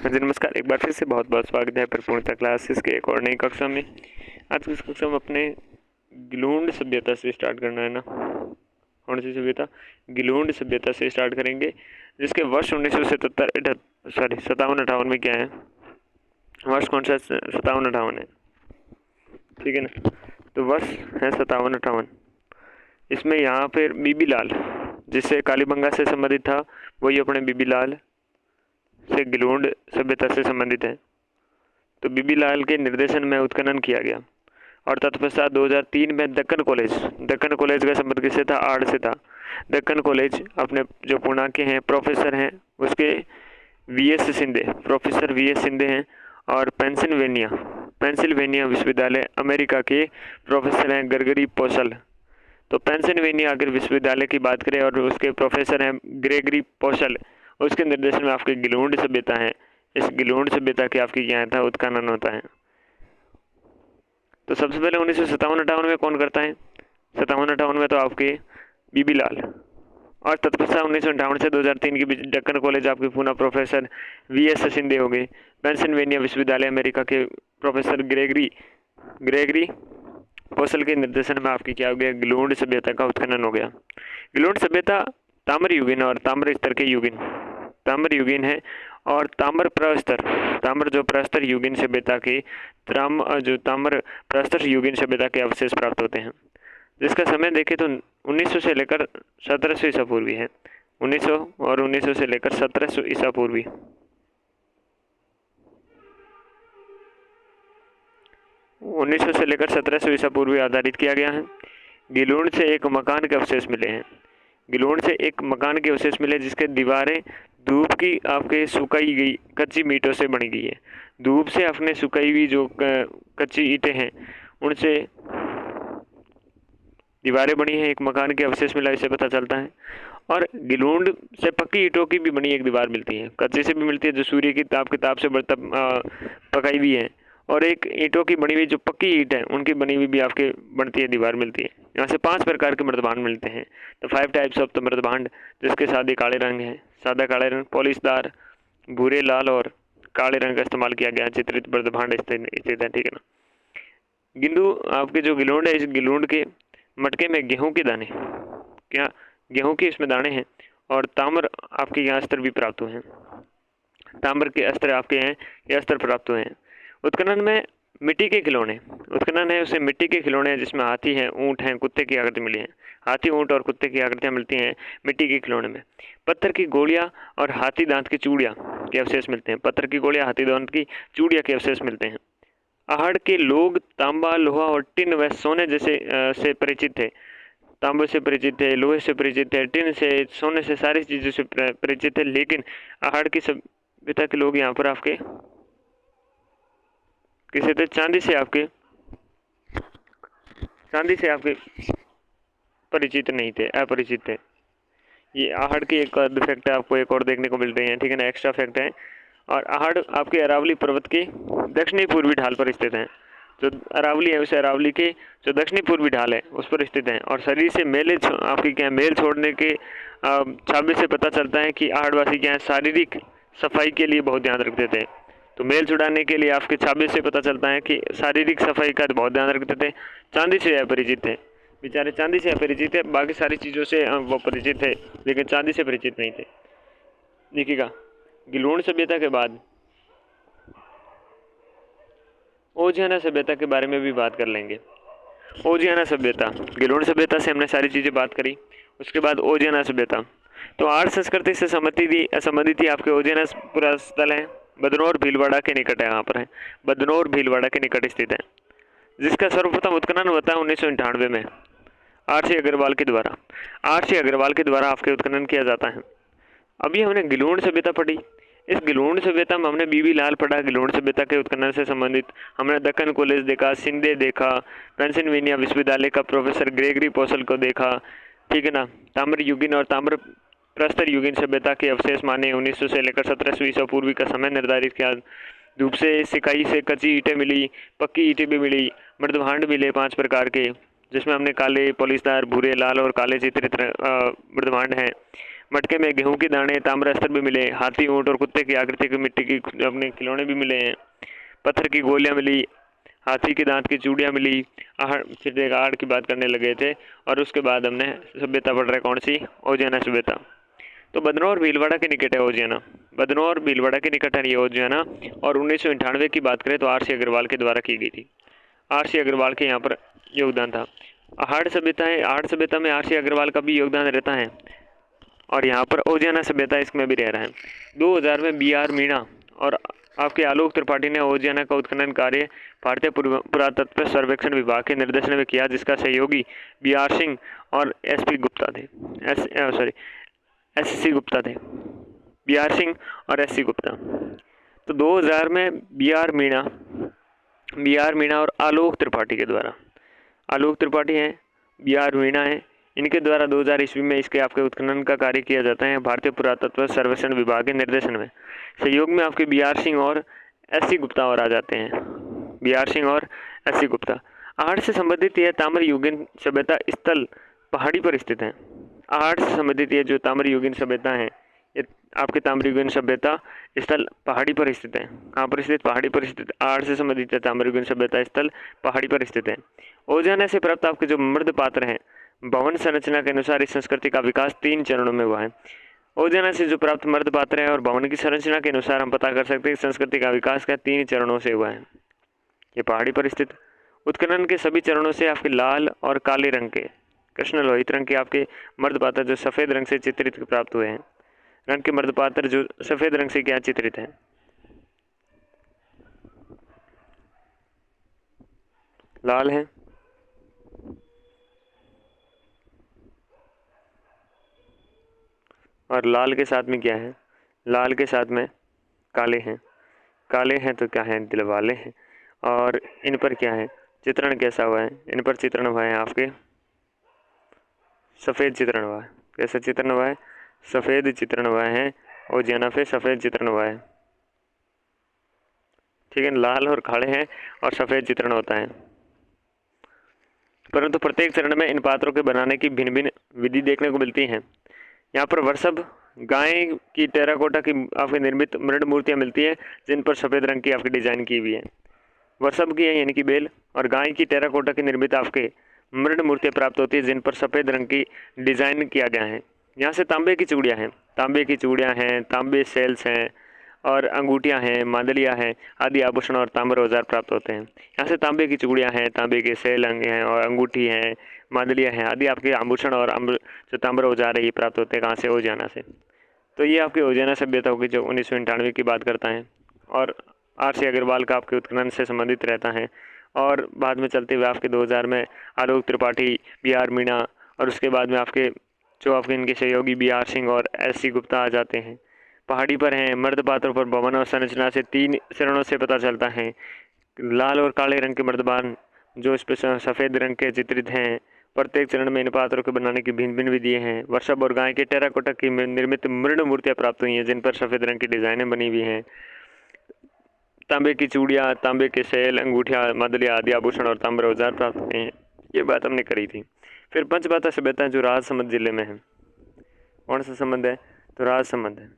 हाँ जी नमस्कार, एक बार फिर से बहुत बहुत स्वागत है परिपूर्णता क्लासेस के एक और नई कक्षा में। आज की इस कक्षा में अपने गिलोंड सभ्यता से स्टार्ट करना है ना। कौन सी सभ्यता? गिलोंड सभ्यता से स्टार्ट करेंगे, जिसके वर्ष 1957 में क्या है? वर्ष कौन सा? 57 है, ठीक है ना। तो वर्ष है 57। इसमें यहाँ पर बीबी लाल, जिससे कालीबंगा से संबंधित था, वही अपने बीबी लाल से गिलोंड सभ्यता से संबंधित है। तो बीबी लाल के निर्देशन में उत्खनन किया गया और तत्पश्चात 2003 में दक्कन कॉलेज का संबंध किससे था? आड़ से था। दक्कन कॉलेज अपने जो पुणे के हैं प्रोफेसर हैं उसके प्रोफेसर वी एस सिंधे हैं, और पेंसिल्वेनिया विश्वविद्यालय अमेरिका के प्रोफेसर हैं ग्रेगरी पोसल। तो पेंसिल्वेनिया अगर विश्वविद्यालय की बात करें और उसके प्रोफेसर हैं ग्रेगरी पोसल, उसके निर्देशन में आपकी गिलोंड सभ्यता है। इस गिलोंड सभ्यता की आपकी क्या था? उत्खनन होता है। तो सबसे पहले 1957-58 में कौन करता है? 57-58 में तो आपके बीबी लाल, और तत्पश्चात 1958 से 2003 के बीच दक्कन कॉलेज आपके Pune professor V S Sindhe हो गए। पेंसिल्वेनिया विश्वविद्यालय अमेरिका के प्रोफेसर ग्रेगरी पोसल के निर्देशन में आपकी क्या हो गया? गिलोंड सभ्यता का उत्खनन हो गया। गिलोंड सभ्यता ताम्र युगीन और ताम्र स्तर के युगीन, ताम्र युगीन है और ताम्र जो प्रस्तर युगीन सभ्यता के ताम्र प्रस्तर युगीन सभ्यता के अवशेष प्राप्त होते हैं, जिसका समय देखें तो 1900 से लेकर 1700 ईसा पूर्वी है। 1900 और 1900 से लेकर 1700 ईसा पूर्वी। से लेकर 1700 ईसा पूर्वी आधारित किया गया है। गिलोंड से एक मकान के अवशेष मिले हैं। गिलोंड से एक मकान के अवशेष मिले जिसके दीवारें धूप की आपके सुखाई गई कच्ची ईंटों से बनी गई है। धूप से अपने सुखाई हुई जो कच्ची ईंटें हैं उनसे दीवारें बनी है। एक मकान के अवशेष मिला, इससे पता चलता है। और गिलोंड से पक्की ईंटों की भी बनी एक दीवार मिलती है, कच्चे से भी मिलती है जो सूर्य की ताप के ताप से पकाई हुई है, और एक ईंटों की बनी हुई जो पक्की ईंट है उनकी बनी हुई भी आपके बनती है दीवार मिलती है। यहाँ से 5 प्रकार के मृदभांड मिलते हैं। तो 5 टाइप्स ऑफ द मृदभांड, जिसके सादे काले रंग है, सादा काले रंग, पॉलिशदार, भूरे, लाल और काले रंग का इस्तेमाल किया गया चित्रित मृदभांड स्थित है, ठीक है ना। गिंदू आपके जो गिलोंड है, इस गिलोंड के मटके में गेहूं के दाने, क्या गेहूं के इसमें दाने हैं, और ताम्र आपके यहाँ अस्त्र भी प्राप्त हुए हैं। ताम्र के अस्त्र आपके हैं, ये अस्त्र प्राप्त हुए हैं। उत्खनन में मिट्टी के खिलौने, उत्खनन है उसे मिट्टी के खिलौने हैं जिसमें हाथी हैं, ऊँट हैं, कुत्ते की आकृति मिली है। हाथी, ऊँट और कुत्ते की आकृतियाँ मिलती हैं मिट्टी के खिलौने में। पत्थर की गोलियाँ और हाथी दांत की चूड़ियाँ के अवशेष मिलते हैं। पत्थर की गोलियाँ, हाथी दांत की चूड़ियाँ के अवशेष मिलते हैं। आहड़ के लोग तांबा, लोहा और टिन व सोने जैसे से परिचित थे। तांबे से परिचित है, लोहे से परिचित है, टिन से, सोने से, सारी चीज़ों से परिचित है। लेकिन आहड़ की सभ्यता के लोग यहाँ पर आपके किसे थे? चांदी से आपके परिचित नहीं थे, अपरिचित थे। ये आहड़ की एक फैक्ट है, आपको एक और देखने को मिल रही है, ठीक है ना, एक्स्ट्रा फैक्ट है। और आहड़ आपके अरावली पर्वत के दक्षिणी पूर्वी ढाल पर स्थित है। जो अरावली है, उस अरावली के जो दक्षिणी पूर्वी ढाल है उस पर स्थित है। और शरीर से आपकी क्या मेल छोड़ने के छाबे से पता चलता है कि आहड़वासी क्या है, शारीरिक सफाई के लिए बहुत ध्यान रखते थे। तो मेल छुड़ाने के लिए आपके छाबे से पता चलता है कि शारीरिक सफाई का बहुत ध्यान रखते थे। चांदी से अपरिचित थे, बेचारे चांदी से अपरिचित है, बाकी सारी चीज़ों से वो परिचित थे, लेकिन चांदी से परिचित नहीं थे। देखिएगा, गिलोंड सभ्यता के बाद ओजियाना सभ्यता के बारे में भी बात कर लेंगे। ओजियाना सभ्यता, गिलोंड सभ्यता से हमने सारी चीज़ें बात करी। उसके बाद ओजियाना सभ्यता, तो आर्य संस्कृति से संबंधित ही आपके ओजियाना पूरा स्थल है, बदनौर भीलवाड़ा के निकट है। यहाँ पर है, बदनौर भीलवाड़ा के निकट स्थित है, जिसका सर्वप्रथम उत्खनन होता है 1998 में आर.सी. अग्रवाल के द्वारा आपके उत्खनन किया जाता है। अभी हमने गिलोंड सभ्यता पढ़ी। इस गिलोंड सभ्यता में हमने बीबी लाल पढ़ा, गिलोंड सभ्यता के उत्खनन से संबंधित। हमने दक्कन कॉलेज देखा, सिंधे देखा, पेंसिल्वेनिया विश्वविद्यालय का प्रोफेसर ग्रेगरी पोसल को देखा, ठीक है ना। ताम्र युगीन और ताम्र प्रस्तर युगीन सभ्यता के अवशेष माने 1900 से लेकर 1700 ईसा पूर्वी का समय निर्धारित किया। धूप से, सिकाई से कच्ची ईंटें मिली, पक्की ईंटें भी मिली, मृदभांड मिले 5 प्रकार के, जिसमें हमने काले, पॉलिशदार, भूरे, लाल और काले चित्रित मृदभांड हैं। मटके में गेहूं के दाने, ताम्र अस्त्र भी मिले। हाथी, ऊंट और कुत्ते की आकृति के मिट्टी की अपने खिलौने भी मिले हैं। पत्थर की गोलियां मिली, हाथी के दांत की चूड़ियां मिली। फिर एक आहड़ की बात करने लगे थे। और उसके बाद हमने सभ्यता पढ़ रहे कौन सी, ओजियाना सभ्यता। तो बदनौर भीलवाड़ा के निकट है ओजियाना। बदनौर भीलवाड़ा के निकट है ये ओजियाना। और 1998 की बात करें तो आर सी अग्रवाल के द्वारा की गई थी। आर सी अग्रवाल के यहाँ पर योगदान था। आहड़ सभ्यता है, आहड़ सभ्यता में आर सी अग्रवाल का भी योगदान रहता है। और यहाँ पर ओजियाना सभ्यता इसमें भी रह रहा है। 2000 में बी आर मीणा और आपके आलोक त्रिपाठी ने ओजियाना का उत्खनन कार्य भारतीय पुरातत्व सर्वेक्षण विभाग के निर्देशन में किया, जिसका सहयोगी बी आर सिंह और एस सी गुप्ता थे। बी आर सिंह और एस सी गुप्ता। तो 2000 में बी आर मीणा और आलोक त्रिपाठी के द्वारा, आलोक त्रिपाठी हैं, बी आर मीणा है, इनके द्वारा 2000 ईस्वी में इसके आपके उत्खनन का कार्य किया जाता है भारतीय पुरातत्व सर्वेक्षण विभाग के निर्देशन में। सहयोग में आपके बी आर सिंह और एस सी गुप्ता और आ जाते हैं। बी आर सिंह और एस सी गुप्ता। आहड़ से संबंधित यह ताम्रयुगीन सभ्यता स्थल पहाड़ी पर स्थित है। आहड़ से संबंधित ये जो ताम्रयुगीन सभ्यता है, ये आपके ताम्रयुगीन सभ्यता स्थल पहाड़ी पर स्थित है। कहाँ पर स्थित, पहाड़ी पर स्थित। आहड़ से संबंधित है ताम्रयुगीन सभ्यता स्थल पहाड़ी पर स्थित है। ओजियाना से प्राप्त आपके जो मृद पात्र हैं, भवन संरचना के अनुसार इस संस्कृति का विकास 3 चरणों में हुआ है। ओजियाना से जो प्राप्त मृद पात्र है और भवन की संरचना के अनुसार हम पता कर सकते हैं कि संस्कृति का विकास का 3 चरणों से हुआ है। ये पहाड़ी पर स्थित। उत्खनन के सभी चरणों से आपके लाल और काले रंग के, कृष्ण लोहित रंग के आपके मृद पात्र जो सफेद रंग से चित्रित प्राप्त हुए हैं। रंग के मृद पात्र जो सफेद रंग से क्या चित्रित है, लाल है, और लाल के साथ में क्या है, लाल के साथ में काले हैं। काले हैं तो क्या है, दिल वाले हैं। और इन पर क्या है, चित्रण कैसा हुआ है, इन पर चित्रण हुआ है आपके सफ़ेद चित्रण हुआ है। कैसा चित्रण हुआ है, सफ़ेद चित्रण हुआ है। ओजियाना पे सफ़ेद चित्रण हुआ है, ठीक है। लाल और काले हैं और सफ़ेद चित्रण होता है। परंतु प्रत्येक चरण में इन पात्रों के बनाने की भिन्न भिन्न विधि देखने को मिलती है। यहाँ पर वर्षभ गाय की टेराकोटा की आपकी निर्मित मृण मूर्तियाँ मिलती हैं, जिन पर सफ़ेद रंग की आपकी डिजाइन की हुई है। वर्षभ की है यानी कि बेल, और गाय की टेराकोटा की निर्मित आपके मृण मूर्तियाँ प्राप्त होती है, जिन पर सफ़ेद रंग की डिजाइन किया गया है। यहाँ से तांबे की चूड़ियाँ हैं, तांबे की चूड़ियाँ हैं, तांबे सेल्स हैं, और अंगूठियाँ हैं, मांदलियाँ हैं आदि आभूषण और ताम्र औजार प्राप्त होते हैं। यहाँ से तांबे की चूड़ियाँ हैं, तांबे के सेल अंग हैं, और अंगूठी हैं, मांदलियाँ हैं आदि आपके आभूषण और जो ताम्र औजार है ये प्राप्त होते हैं कहाँ से, ओजियाना से। तो ये आपकी ओजियाना सभ्यता होगी जो 1998 की बात करता है, और आर सी अग्रवाल का आपके उत्खनन से संबंधित रहता है। और बाद में चलते हुए आपके 2000 में आलोक त्रिपाठी, बी आर मीणा, और उसके बाद में आपके जो आपके इनके सहयोगी बी आर सिंह और एस सी गुप्ता आ जाते हैं। पहाड़ी पर हैं, मर्द पात्रों पर भवन और संरचना से 3 चरणों से पता चलता है। लाल और काले रंग के मर्दबान जो इस पर सफ़ेद रंग के चित्रित हैं। प्रत्येक चरण में इन पात्रों को बनाने की भिन्न भिन्न विधियाँ हैं। वर्षभ और गाय के टेराकोटा की निर्मित मृण मूर्तियाँ प्राप्त हुई हैं, जिन पर सफ़ेद रंग की डिज़ाइनें बनी हुई हैं। तांबे की चूड़ियाँ, तांबे के सेल, अंगूठियाँ, मादलियाँ आदि आभूषण और ताम्र औजार प्राप्त हुए हैं। ये बात हमने करी थी। फिर पंचमाता सभ्यता जो राजसमंद जिले में है, कौन सा संबंध है, तो राजसमंद है।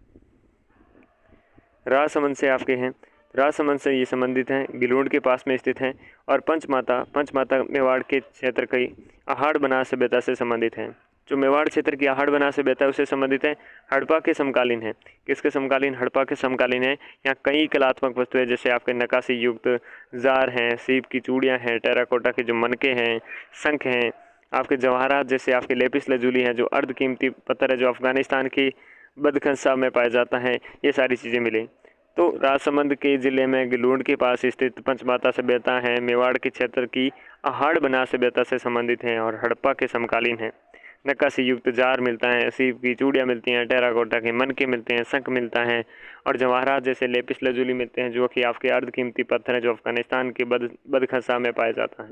राजसमंद से आपके हैं, राजसमंद से ये संबंधित हैं, गिलोड के पास में स्थित हैं। और पंचमाता मेवाड़ के क्षेत्र की आहड़ बनास सभ्यता से संबंधित हैं। जो मेवाड़ क्षेत्र की आहड़ बनास सभ्यता है उससे संबंधित है, हड़प्पा के समकालीन है। किसके समकालीन, हड़प्पा के समकालीन है। यहाँ कई कलात्मक वस्तुएं जैसे आपके नक्काशी युक्त जार हैं, सीप की चूड़ियाँ हैं, टेराकोटा के जो मनके हैं, शंख हैं, आपके जवाहरात जैसे आपके लेपिस लजूली हैं, जो अर्ध कीमती पत्थर है जो अफगानिस्तान की बदखंसा में पाया जाता है, ये सारी चीज़ें मिली। तो राजसमंद के ज़िले में गिलोड के पास स्थित पंचमाता सभ्यता है, मेवाड़ के क्षेत्र की आहड़ बनास सभ्यता से संबंधित हैं और हड़प्पा के समकालीन हैं। नक्काशी युक्त जार मिलता है, सीप की चूड़ियाँ मिलती हैं, टेराकोटा के मनके मिलते हैं, शंख मिलता है, और जवाहरात जैसे लेपिस लजूली मिलते हैं, जो कि आपके अर्ध कीमती पत्थर हैं जो अफगानिस्तान के बदखंसा में पाया जाता है।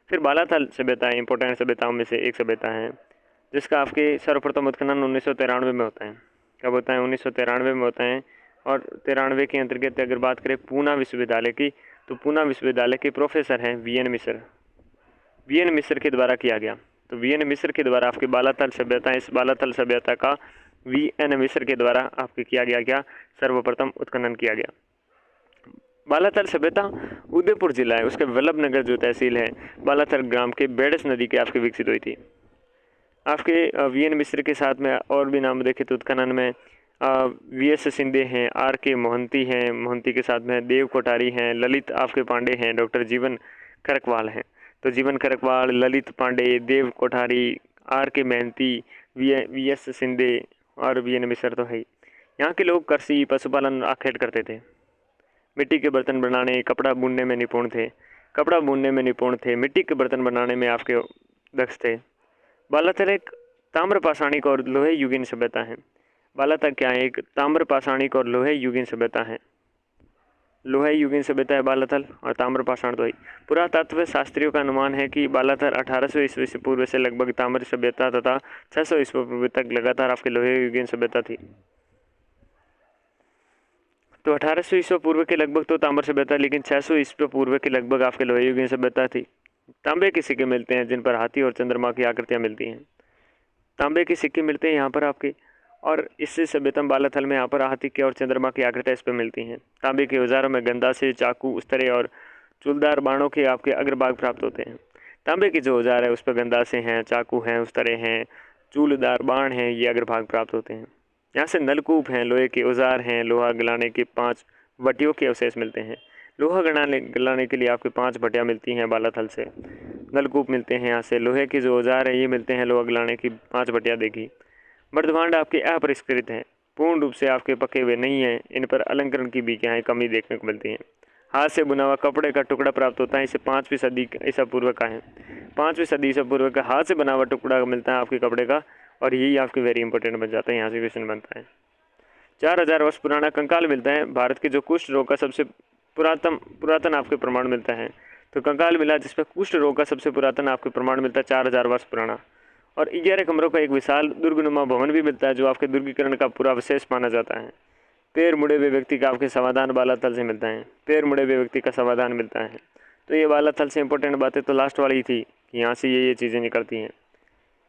फिर बालाथल सभ्यता इंपॉर्टेंट सभ्यताओं में से एक सभ्यता है, जिसका आपके सर्वप्रथम उत्खनन 1993 में होता है। कब होता है, 1993 में होता है। और 93 के अंतर्गत अगर बात करें पूना विश्वविद्यालय की, तो पूना विश्वविद्यालय के प्रोफेसर हैं वी एन मिश्र के द्वारा किया गया। तो वी एन मिश्र के द्वारा आपकी बालाथल सभ्यता, इस बालाथल सभ्यता का वी.एन. मिश्र के द्वारा आपके किया गया क्या, सर्वप्रथम उत्खनन किया गया। बालाथल सभ्यता उदयपुर जिला है, उसके वल्लभ नगर जो तहसील है बालाथल ग्राम के बेड़स नदी के आपके विकसित हुई थी। आपके वी.एन. मिश्र के साथ में और भी नाम देखे तो उत्खनन में वी.एस. सिंधे हैं, आर.के. मोहंती हैं, मोहंती के साथ में देव कोठारी हैं, ललित आपके पांडे हैं, डॉक्टर जीवन खरकवाल हैं। तो जीवन खरकवाल, ललित पांडे, देव कोठारी, आर.के. महंती, वी.एस. सिंधे और वी.एन. मिश्र तो है ही। यहाँ के लोग कृषि पशुपालन आखेट करते थे, मिट्टी के बर्तन बनाने, कपड़ा बुनने में निपुण थे, मिट्टी के बर्तन बनाने में आपके दक्ष थे। बालाथल एक ताम्र पाषाणिक और लोहे युगीन सभ्यता है। बालाथल क्या है, एक ताम्र पाषाणिक और लोहे युगीन सभ्यता है। लोहे युगीन सभ्यता है बालाथल, और ताम्र पाषाण तो ही। पुरातत्व शास्त्रियों का अनुमान है कि बालाथल 1800 ईस्वी से पूर्व से लगभग ताम्र सभ्यता तथा 600 ईस्वी पूर्व तक लगातार आपके लोहे युगीन सभ्यता थी। तो 1800 ईस्वी पूर्व के लगभग तो ताम्र सभ्यता, लेकिन 600 ईस्वी पूर्व के लगभग आपके लोहे युगीन सभ्यता थी। तांबे के सिक्के मिलते हैं जिन पर हाथी और चंद्रमा की आकृतियां मिलती हैं। तांबे के सिक्के मिलते हैं यहाँ पर आपके, और इससे सभ्यतम बालाथल में यहाँ पर हाथी के और चंद्रमा की आकृतियां इस पर मिलती हैं। तांबे के औजारों में गंदासे, चाकू, उस्तरे और चूलदार बाणों के आपके अग्रभाग प्राप्त होते हैं। तांबे के जो औजार है उस पर गंदासे हैं, चाकू हैं, उस्तरे हैं, चूलदार बाण हैं, ये अग्रभाग प्राप्त होते हैं। यहाँ से नलकूप हैं, लोहे के औजार हैं, लोहा गलाने के 5 भट्टियों के अवशेष मिलते हैं। लोहा गलाने के लिए आपके 5 भट्टियाँ मिलती हैं बालाथल से। नलकूप मिलते हैं यहाँ से, लोहे के जो औजार हैं ये मिलते हैं, लोहा गलाने की 5 भट्टियाँ देखी। मर्दभांड आपके अपरिष्कृत हैं, पूर्ण रूप से आपके पके हुए नहीं हैं, इन पर अलंकरण की भी क्या है कमी देखने को मिलती है। हाथ से बुना हुआ कपड़े का टुकड़ा प्राप्त होता है, इसे 5वीं सदी ईसा पूर्व का है। 5वीं सदी ईसा पूर्व का हाथ से बना हुआ टुकड़ा मिलता है आपके कपड़े का, और यही आपके वेरी इंपॉर्टेंट बन जाता है, यहाँ से क्वेश्चन बनता है। 4000 वर्ष पुराना कंकाल मिलता है। भारत के जो कुष्ठ रोग का सबसे पुरातन आपके प्रमाण मिलता है, तो कंकाल मिला जिसपे कुष्ठ रोग का सबसे पुरातन आपके प्रमाण मिलता है 4000 वर्ष पुराना। और 11 कमरों का एक विशाल दुर्गनुमा भवन भी मिलता है जो आपके दुर्गीकरण का पूरा विशेष माना जाता है। पैर मुड़े हुए व्यक्ति का आपके समाधान बालाथल से मिलता है, पैर मुड़े हुए व्यक्ति का समाधान मिलता है। तो ये बालाथल से इंपॉर्टेंट बातें तो लास्ट वाली थी कि यहाँ से ये चीज़ें निकलती हैं।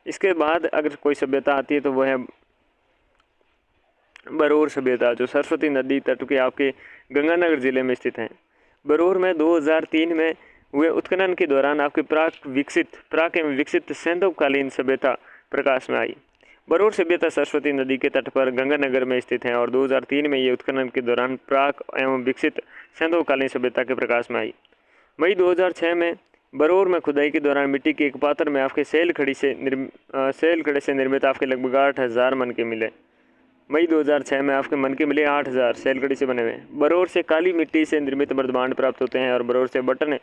इसके बाद अगर कोई सभ्यता आती है तो वह है बरौर सभ्यता, जो सरस्वती नदी तट के आपके गंगानगर जिले में स्थित है। बरौर में 2003 में हुए उत्खनन के दौरान आपके प्राक एवं विकसित सैंधवकालीन सभ्यता प्रकाश में आई। बरौर सभ्यता सरस्वती नदी के तट पर गंगानगर में स्थित है, और 2003 में ये उत्खनन के दौरान प्राक एवं विकसित सैंधवकालीन सभ्यता के प्रकाश में आई। मई 2006 में बरौर में खुदाई के दौरान मिट्टी के एक पात्र में आपके सेल खड़ी से निर्मित आपके लगभग 8000 मन के मिले। मई 2006 में आपके मन के मिले 8000 सैलकड़ी से बने हुए। बरौर से काली मिट्टी से निर्मित मर्दभांड प्राप्त होते हैं, और बरौर से बटन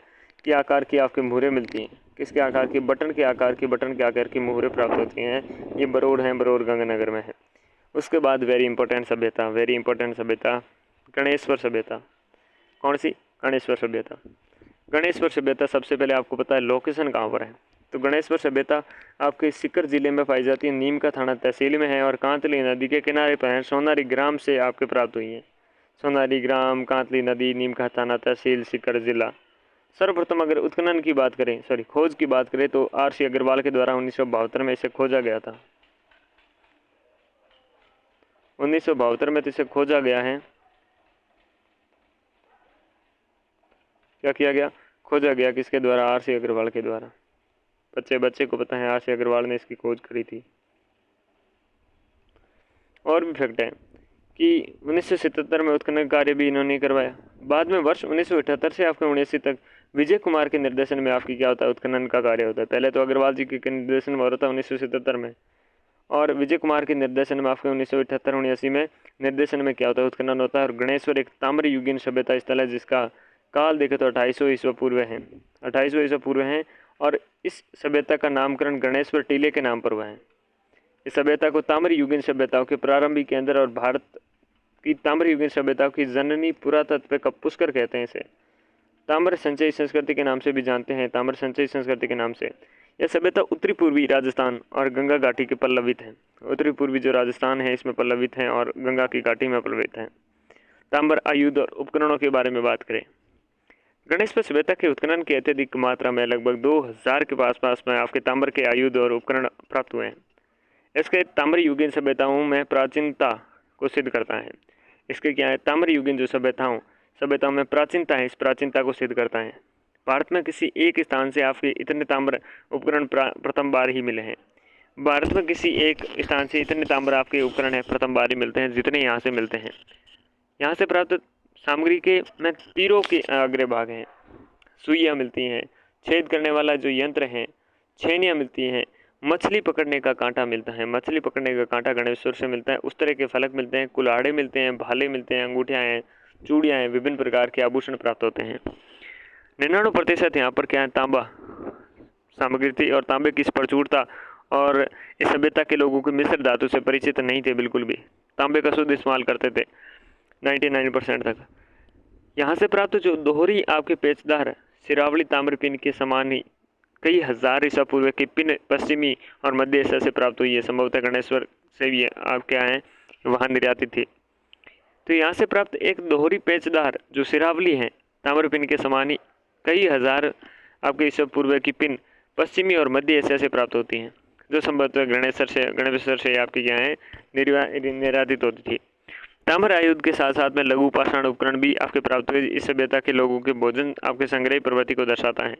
के आकार की आपके मुहरें मिलती हैं। किसके आकार की? बटन के आकार की मुहरें प्राप्त होती हैं। ये बरौर हैं, बरौर गंगानगर में है। उसके बाद वेरी इंपॉर्टेंट सभ्यता गणेश्वर सभ्यता। कौन सी? गणेश्वर सभ्यता। गणेश्वर सभ्यता सबसे पहले आपको पता है लोकेशन कहाँ पर है, तो गणेश्वर सभ्यता आपके सीकर जिले में पाई जाती है, नीम का थाना तहसील में है, और कांतली नदी के किनारे पर है। सोनारी ग्राम से आपके प्राप्त हुई है। सोनारी ग्राम, कांतली नदी, नीम का थाना तहसील, सीकर जिला। सर्वप्रथम अगर उत्खनन की बात करें, खोज की बात करें, तो R.C. अग्रवाल के द्वारा 1972 में इसे खोजा गया था। 1972 में तो इसे खोजा गया है। क्या किया गया? खोजा गया। किसके द्वारा? R.C. अग्रवाल के द्वारा। बच्चे को पता है R.C. अग्रवाल ने इसकी खोज करी थी। और भी फैक्ट है कि 1977 में उत्खनन कार्य भी इन्होंने करवाया। बाद में वर्ष 1978 से आपके 1980 तक विजय कुमार के निर्देशन में आपकी क्या होता है? उत्खनन का कार्य होता है। पहले तो अग्रवाल जी के निर्देशन में हो रहा था 1977 में, और विजय कुमार के निर्देशन में आपके 1978-79 में निर्देशन में क्या होता है? उत्खनन होता है। और गणेश्वर एक ताम्र युगीन सभ्यता स्थल है जिसका काल देखे तो 2800 ईस्वी पूर्व है। 2800 ईस्वी पूर्व है, और इस सभ्यता का नामकरण गणेश्वर टीले के नाम पर हुआ है। इस सभ्यता को ताम्र युगीन सभ्यताओं के प्रारंभिक केंद्र और भारत की ताम्र युगीन सभ्यताओं की जननी पुरातत्व का पुष्कर कहते हैं। इसे ताम्र संचयी संस्कृति के नाम से भी जानते हैं। ताम्र संचयी संस्कृति के नाम से यह सभ्यता उत्तरी पूर्वी राजस्थान और गंगा घाटी के पल्लवित है। उत्तरी पूर्वी जो राजस्थान है इसमें पल्लवित हैं, और गंगा की घाटी में पल्लवित हैं। ताम्र आयुध और उपकरणों के बारे में बात करें, गणेश्वर सभ्यता के उत्खनन की अत्यधिक मात्रा में लगभग 2000 के पास में आपके ताम्र के आयुध और उपकरण प्राप्त हुए हैं। इसके ताम्रयुगीन सभ्यताओं में प्राचीनता को सिद्ध करता है। इसके क्या है, ताम्रयुगीन जो सभ्यताओं में प्राचीनता है, इस प्राचीनता को सिद्ध करता है। भारत में किसी एक स्थान से आपके इतने ताम्र उपकरण प्रथम बार ही मिले हैं। भारत में किसी एक स्थान से इतने ताम्र आपके उपकरण है प्रथम बार ही मिलते हैं जितने यहाँ से मिलते हैं। यहाँ से प्राप्त सामग्री के में तीरों के अग्रभाग हैं, सुइयाँ मिलती हैं, छेद करने वाला जो यंत्र है, छेनियाँ मिलती हैं, मछली पकड़ने का कांटा मिलता है, मछली पकड़ने का कांटा गणेश्वर से मिलता है, उस तरह के फलक मिलते हैं, कुल्हाड़े मिलते हैं, भाले मिलते हैं, अंगूठियाँ हैं, चूड़ियाँ हैं, विभिन्न प्रकार के आभूषण प्राप्त होते हैं। 99% यहाँ पर क्या है, तांबा सामग्री थी और तांबे की प्रचुरता, और इस सभ्यता के लोगों को मिश्र धातु से परिचित नहीं थे, बिल्कुल भी तांबे का शुद्ध इस्तेमाल करते थे 99% तक। यहाँ से प्राप्त जो दोहरी आपके पेचदार सिरावली ताम्रपिन के समान ही कई हजार ईसा पूर्व की पिन पश्चिमी और मध्य एशिया से प्राप्त हुई है, संभवतः गणेश्वर से भी आप क्या है वहाँ निर्यातित थी। तो यहाँ से प्राप्त एक दोहरी पेचदार जो सिरावली है ताम्रपिन के समान ही कई हजार आपके ईसा पूर्व की पिन पश्चिमी और मध्य एशिया से प्राप्त होती हैं, जो संभवतः गणेश्वर से आपकी क्या है निर्यातित होती थी। ताम्र आयुध के साथ साथ में लघु पाषाण उपकरण भी आपके प्राप्त हुए। इस सभ्यता के लोगों के भोजन आपके संग्रह प्रवृत्ति को दर्शाता है।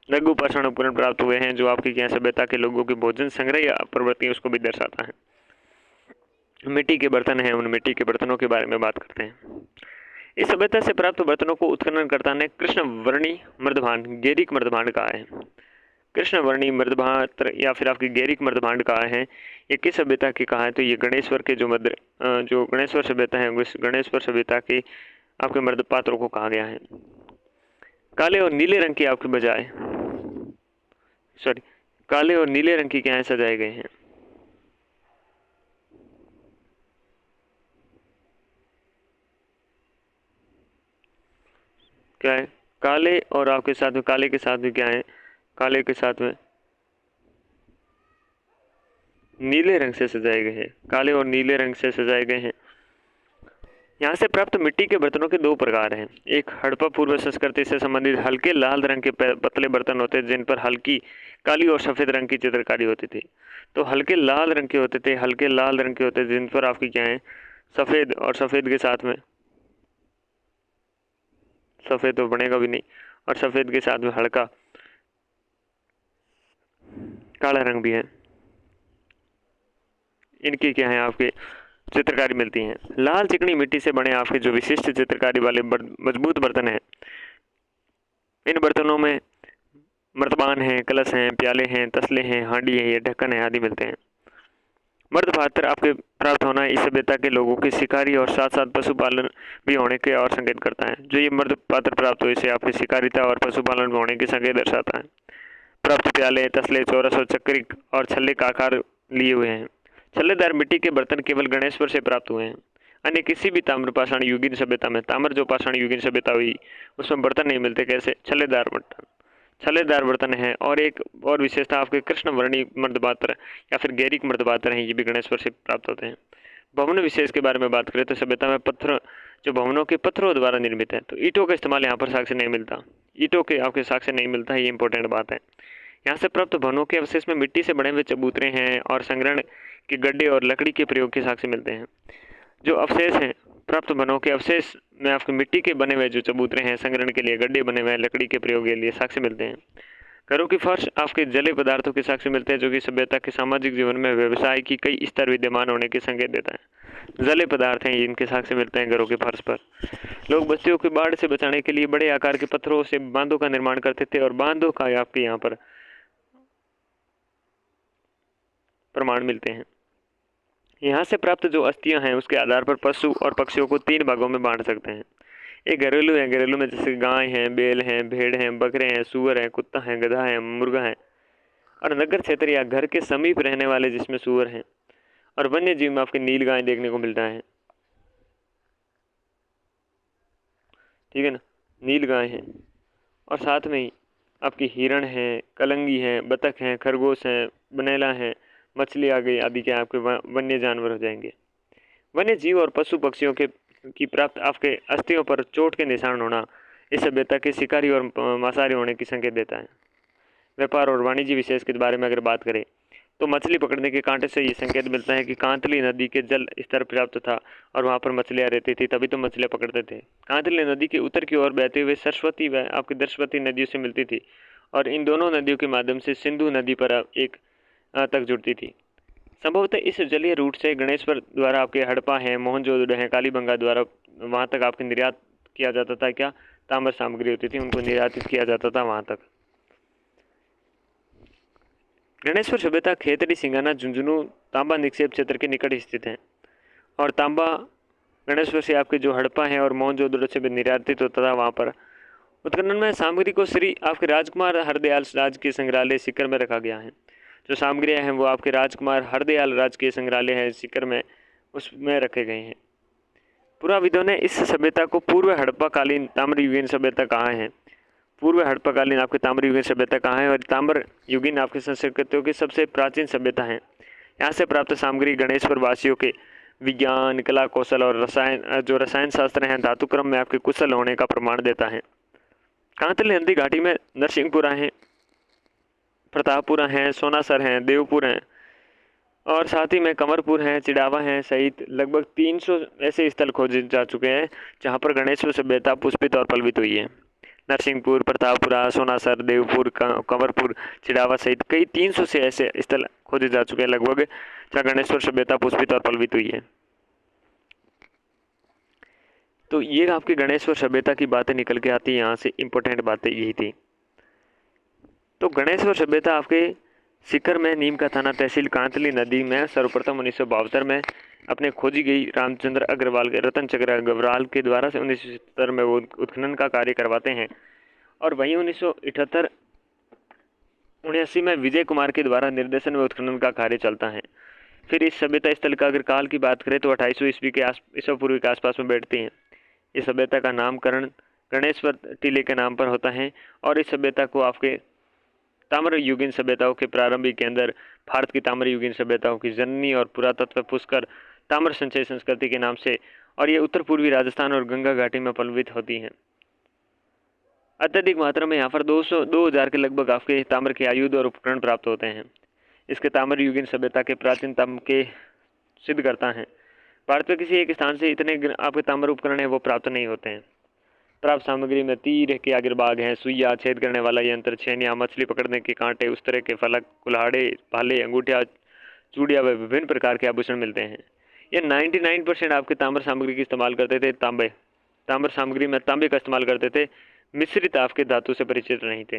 लघु पाषाण उपकरण प्राप्त हुए हैं जो आपकी क्या सभ्यता के लोगों के भोजन संग्रह या प्रवृत्ति उसको भी दर्शाता है। मिट्टी के बर्तन हैं, उन मिट्टी के बर्तनों के बारे में बात करते हैं। इस सभ्यता से प्राप्त बर्तनों को उत्खननकर्ता ने कृष्णवर्णी मर्दभांड गैरिक मर्दभांड कहा है। कृष्णवर्णी मर्दभांड या फिर आपकी गैरिक मर्दभांड कहा है। ये किस सभ्यता के कहा है, तो ये गणेश्वर के जो गणेश्वर सभ्यता है उस गणेश्वर सभ्यता के आपके मर्द पात्रों को कहा गया है। काले और नीले रंग की आपके बजाय काले और नीले रंग की क्या है सजाए गए हैं। क्या है, काले और आपके साथ में काले के साथ में क्या है, काले के साथ में नीले रंग से सजाए गए हैं, काले और नीले रंग से सजाए गए हैं। यहाँ से प्राप्त मिट्टी के बर्तनों के दो प्रकार हैं। एक हड़प्पा पूर्व संस्कृति से संबंधित हल्के लाल रंग के पतले बर्तन होते हैं जिन पर हल्की काली और सफ़ेद रंग की चित्रकारी होती थी। तो हल्के लाल रंग के होते थे, हल्के लाल रंग के होते थे जिन पर आपकी क्या है सफ़ेद, और सफ़ेद के साथ में सफ़ेद तो बनेगा भी नहीं, और सफ़ेद के साथ में हल्का काला रंग भी है। इनकी क्या है आपके चित्रकारी मिलती हैं। लाल चिकनी मिट्टी से बने आपके जो विशिष्ट चित्रकारी वाले मजबूत बर्तन हैं, इन बर्तनों में मर्तबान हैं, कलश हैं, प्याले हैं, तसले हैं, हांडी है, ये ढक्कन है आदि मिलते हैं। मर्द पात्र आपके प्राप्त होना इस सभ्यता के लोगों के शिकारी और साथ साथ पशुपालन भी होने के और संकेत करता है। जो ये मर्द पात्र प्राप्त हुए इसे आपकी शिकारिता और पशुपालन होने के संकेत दर्शाता है। प्राप्त प्याले, तसले चौरस और चक्री और छल्ले का आकार लिए हुए हैं। छल्लेदार मिट्टी के बर्तन केवल गणेश्वर से प्राप्त हुए हैं। अन्य किसी भी ताम्र पाषाण युगीन सभ्यता में, ताम्र जो पाषाण युगीन सभ्यता हुई उसमें बर्तन नहीं मिलते। कैसे, छल्लेदार बर्तन है। और एक और विशेषता आपके कृष्णवर्णी मर्दपात्र या फिर गैरिक मर्दपात्र हैं, ये भी गणेश्वर से प्राप्त होते हैं। भवन विशेष के बारे में बात करें तो सभ्यता में पत्थर जो भवनों के पत्थरों द्वारा निर्मित है, तो ईंटों का इस्तेमाल यहाँ पर साक्ष्य नहीं मिलता, ईंटों के आपके साक्ष्य नहीं मिलता है, ये इंपॉर्टेंट बात है। यहाँ से प्राप्त भवनों के अवशेष में मिट्टी से बने हुए चबूतरे हैं और संग्रहण के गड्ढे और लकड़ी के प्रयोग के साक्ष्य मिलते हैं। जो अवशेष हैं प्राप्त भवनों के अवशेष में आपके मिट्टी के बने हुए जो चबूतरे हैं, संग्रहण के लिए गड्ढे बने हुए हैं, लकड़ी के प्रयोग के लिए साक्ष्य मिलते हैं। घरों की फर्श आपके जले पदार्थों के साक्ष्य मिलते हैं, जो कि सभ्यता के सामाजिक जीवन में व्यवसाय की कई स्तर विद्यमान होने के संकेत देता है। जले पदार्थ हैं, इनके साक्ष्य मिलते हैं घरों के फर्श पर। लोग बस्तियों की बाढ़ से बचाने के लिए बड़े आकार के पत्थरों से बांधों का निर्माण करते थे और बांधों का आपके यहाँ पर प्रमाण मिलते हैं। यहाँ से प्राप्त जो अस्थियां हैं उसके आधार पर पशु और पक्षियों को 3 भागों में बांट सकते हैं। एक घरेलू है, घरेलू में जैसे गाय हैं, बैल हैं, भेड़ हैं, बकरे हैं, सुअर हैं, कुत्ता है, गधा है, मुर्गा है। और नगर क्षेत्र या घर के समीप रहने वाले जिसमें सुअर हैं। और वन्य जीव में आपके नील गाय देखने को मिलता है, ठीक है ना, नील गाय है। और साथ में ही आपकी हिरण है, कलंगी है, बतख हैं, खरगोश हैं, बनेला है, मछली आ गई आदि के आपके वन्य जानवर हो जाएंगे। वन्य जीव और पशु पक्षियों की प्राप्त आपके अस्थियों पर चोट के निशान होना इस सभ्यता के शिकारी और मांसाहारी होने की संकेत देता है। व्यापार और वाणिज्य विशेष के बारे में अगर बात करें तो मछली पकड़ने के कांटे से ये संकेत मिलता है कि कांतली नदी के जल स्तर पर्याप्त था और वहाँ पर मछलियाँ रहती थी, तभी तो मछलियाँ पकड़ते थे। कांतली नदी के उत्तर की ओर बहते हुए सरस्वती व आपकी दर्शवती नदियों से मिलती थी और इन दोनों नदियों के माध्यम से सिंधु नदी पर एक तक जुड़ती थी। संभवतः इस जलीय रूट से गणेश्वर द्वारा आपके हड़प्पा हैं, मोहनजोदड़ो हैं, कालीबंगा द्वारा वहाँ तक आपके निर्यात किया जाता था। क्या ताम्र सामग्री होती थी, उनको निर्यातित किया जाता था वहाँ तक। गणेश्वर सभ्यता खेतड़ी, सिंगाना, झुंझुनू तांबा निक्षेप क्षेत्र के निकट स्थित है और तांबा गणेश्वर से आपके जो हड़प्पा है और मोहनजोदड़ो से भी निर्यातित होता था वहाँ पर। उत्खनन में सामग्री को श्री आपके राजकुमार हरदयाल राजकीय संग्रहालय सीकर में रखा गया है। जो सामग्रियाँ हैं वो आपके राजकुमार हरदयाल राजकीय संग्रहालय है सीकर में, उसमें रखे गए हैं। पुराविदों ने इस सभ्यता को पूर्व हड़प्पाकालीन ताम्रयुगीन सभ्यता कहा है। पूर्व हड़प्पाकालीन आपके ताम्रयुगीन सभ्यता कहाँ है और ताम्रयुगीन आपके संस्कृतियों की सबसे प्राचीन सभ्यता है। यहाँ से प्राप्त सामग्री गणेश्वर वासियों के विज्ञान, कला, कौशल और रसायन शास्त्र हैं धातु क्रम में आपके कुशल होने का प्रमाण देता है। कांतली नदी घाटी में नरसिंहपुरा है, प्रतापपुरा हैं, सोनासर हैं, देवपुर हैं और साथ ही में कंवरपुर हैं, चिड़ावा हैं सहित लगभग 300 ऐसे स्थल खोजे जा चुके हैं जहाँ पर गणेश्वर सभ्यता पुष्पित और पल्वित हुई है। नरसिंहपुर, प्रतापपुरा, सोनासर, देवपुर, कंवरपुर, चिड़ावा सहित कई 300 से ऐसे स्थल खोजे जा चुके हैं लगभग जहाँ गणेश्वर सभ्यता पुष्पित और पल्वित हुई है। तो ये आपकी गणेश्वर सभ्यता की बातें निकल के आती है, यहाँ से इम्पोर्टेंट बातें यही थी। तो गणेश्वर सभ्यता आपके सीकर में नीम का थाना तहसील कांतली नदी में सर्वप्रथम 1972 में अपने खोजी गई रामचंद्र अग्रवाल के रतन चक्र अग्रवाल के द्वारा से 1977 में वो उत्खनन का कार्य करवाते हैं और वहीं 1978-79 में विजय कुमार के द्वारा निर्देशन में उत्खनन का कार्य चलता है। फिर इस सभ्यता स्थल का अगर काल की बात करें तो 28वीं ईस्वी के ईसा पूर्व के आसपास में बैठती हैं। इस सभ्यता का नामकरण गणेश्वर टीले के नाम पर होता है और इस सभ्यता को आपके ताम्रयुगीन सभ्यताओं के प्रारंभिक केंद्र, भारत की ताम्रयुगीन सभ्यताओं की जननी और पुरातत्व पुष्कर ताम्र संचय संस्कृति के नाम से, और ये उत्तर पूर्वी राजस्थान और गंगा घाटी में पल्वित होती हैं। अत्यधिक मात्रा में यहाँ पर 2000 के लगभग आपके ताम्र के आयुध और उपकरण प्राप्त होते हैं। इसके ताम्रयुगीन सभ्यता के प्राचीनतम के सिद्ध करता है। भारत में किसी एक स्थान से इतने आपके ताम्र उपकरण है वो प्राप्त नहीं होते हैं। प्राप्त सामग्री में तीर के अग्रभाग हैं, सुइया, छेद करने वाला यंत्र, छेनिया, मछली पकड़ने के कांटे, उस तरह के फलक, कुल्हाड़े, भाले, अंगूठिया, चूड़िया व विभिन्न प्रकार के आभूषण मिलते हैं। ये 99% आपके ताम्र सामग्री की इस्तेमाल करते थे। ताम्र सामग्री में तांबे का इस्तेमाल करते थे, मिश्रित आपके धातु से परिचित नहीं थे।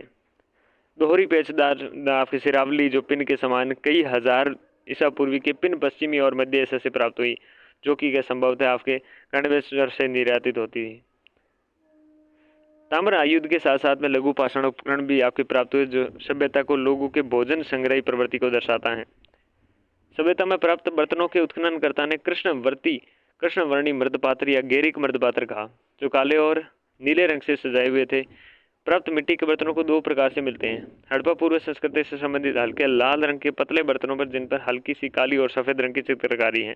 दोहरी पेचदार आपकी सिरावली जो पिन के समान कई हजार ईसा पूर्वी के पिन पश्चिमी और मध्य एशिया से प्राप्त हुई, जो कि संभवतः आपके गणेश्वर से निर्यातित होती थी। ताम्र आयुध के साथ साथ में लघु पाषाण उपकरण भी आपके प्राप्त हुए, जो सभ्यता को लोगों के भोजन संग्रही प्रवृत्ति को दर्शाता है। सभ्यता में प्राप्त बर्तनों के उत्खननकर्ता ने कृष्णवर्णी मृदपात्र या गेरिक मृदपात्र कहा, जो काले और नीले रंग से सजाए हुए थे। प्राप्त मिट्टी के बर्तनों को दो प्रकार से मिलते हैं। हड़प्पा पूर्व संस्कृति से संबंधित हल्के लाल रंग के पतले बर्तनों पर जिन पर हल्की सी काली और सफेद रंग की चित्रकारी है,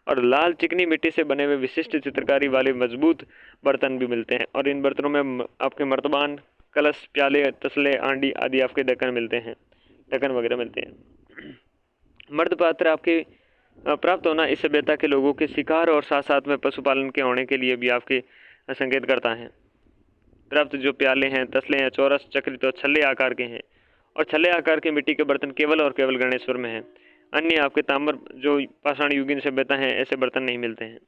और लाल चिकनी मिट्टी से बने हुए विशिष्ट चित्रकारी वाले मजबूत बर्तन भी मिलते हैं। और इन बर्तनों में आपके मर्तबान, कलश, प्याले, तसले, आंडी आदि आपके ढक्कन मिलते हैं, ढक्कन वगैरह मिलते हैं। मर्द पात्र आपके प्राप्त होना इस सभ्यता के लोगों के शिकार और साथ साथ में पशुपालन के होने के लिए भी आपके संकेत करता है। प्राप्त जो प्याले हैं, तसले हैं, चौरस, चक्रित और छल्ले आकार के हैं, और छल्ले आकार के मिट्टी के बर्तन केवल और केवल गणेश्वर में हैं। अन्य आपके ताम्र जो पाषाण युगीन सभ्यता हैं ऐसे बर्तन नहीं मिलते हैं।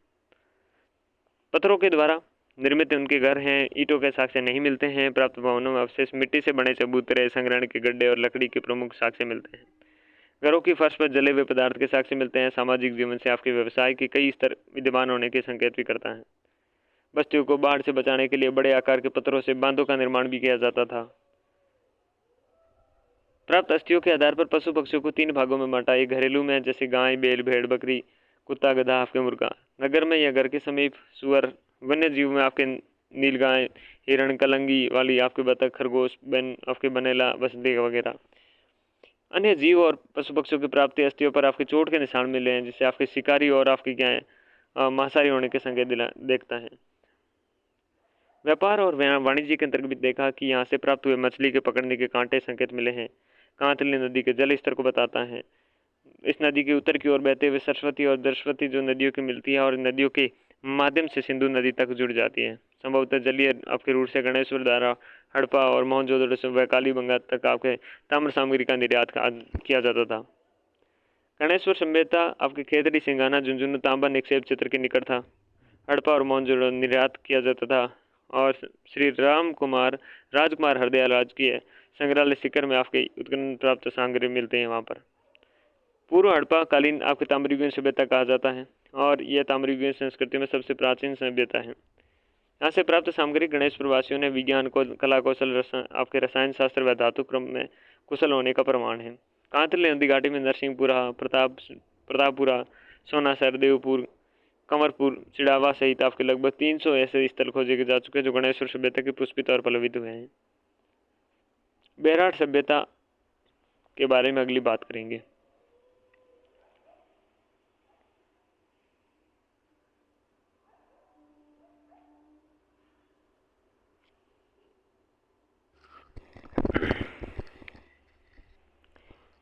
पत्थरों के द्वारा निर्मित उनके घर हैं, ईंटों के साक्ष्य नहीं मिलते हैं। प्राप्त भवनों में अवशेष मिट्टी से बने चबूतरे, संग्रहण के गड्ढे और लकड़ी के प्रमुख साक्ष्य मिलते हैं। घरों की फर्श पर जले हुए पदार्थ के साक्ष्य मिलते हैं। सामाजिक जीवन से आपके व्यवसाय के कई स्तर विद्यमान होने के संकेत भी करता है। बस्तियों को बाढ़ से बचाने के लिए बड़े आकार के पत्थरों से बांधों का निर्माण भी किया जाता था। प्राप्त अस्थियों के आधार पर पशु पक्षियों को 3 भागों में बांटा। एक घरेलू में जैसे गाय, बैल, भेड़, बकरी, कुत्ता, गधा, आपके मुर्गा। नगर में या घर के समीप सुअर। वन्य जीव में आपके नीलगाय, हिरण, कलंगी वाली आपके बतख, खरगोश, आपके बनेला, बसंती वगैरह। अन्य जीव और पशु पक्षियों की प्राप्ति अस्थियों पर आपके चोट के निशान मिले हैं, जिससे आपके शिकारी और आपके क्या है मांसाहारी होने के संकेत देखता है। व्यापार और वाणिज्य के अंतर्गत देखा कि यहाँ से प्राप्त हुए मछली के पकड़ने के कांटे संकेत मिले हैं। कांतली नदी के जल स्तर को बताता है। इस नदी के उत्तर की ओर बहते हुए सरस्वती और दरस्वती जो नदियों की मिलती है और नदियों के माध्यम से सिंधु नदी तक जुड़ जाती है। संभवतः जलीय आपके रूट से गणेश्वर द्वारा हड़प्पा और मोहनजोदड़ो से व कालीबंगा तक आपके ताम्र सामग्री का निर्यात किया जाता था। गणेश्वर सभ्यता आपके खेतड़ी, सिंगाना, झुंझुनू, तांबा निक्षेप क्षेत्र के निकट था। हड़प्पा और मोहनजोदड़ो निर्यात किया जाता था और श्री राजकुमार हरदयाल राजकीय संग्रहालय सीकर में आपके उत्खनन प्राप्त सामग्री मिलते हैं। वहाँ पर पूर्व हड़प्पा कालीन आपके ताम्रयुगीन सभ्यता कहा जाता है और यह ताम्रयुगीन संस्कृति में सबसे प्राचीन सभ्यता है। यहाँ से प्राप्त सामग्री गणेश प्रवासियों ने विज्ञान को, कला कौशल, आपके रसायन शास्त्र व धातु क्रम में कुशल होने का प्रमाण है। कांतली नदी घाटी में नरसिंहपुरा, प्रतापपुरा, सोनासर, देवपुर, कंवरपुर, चिड़ावा सहित आपके लगभग 300 ऐसे स्थल खोजे जा चुके हैं जो गणेश्वर सभ्यता के पुष्पित और पल्लवित हुए हैं। बेराट सभ्यता के बारे में अगली बात करेंगे।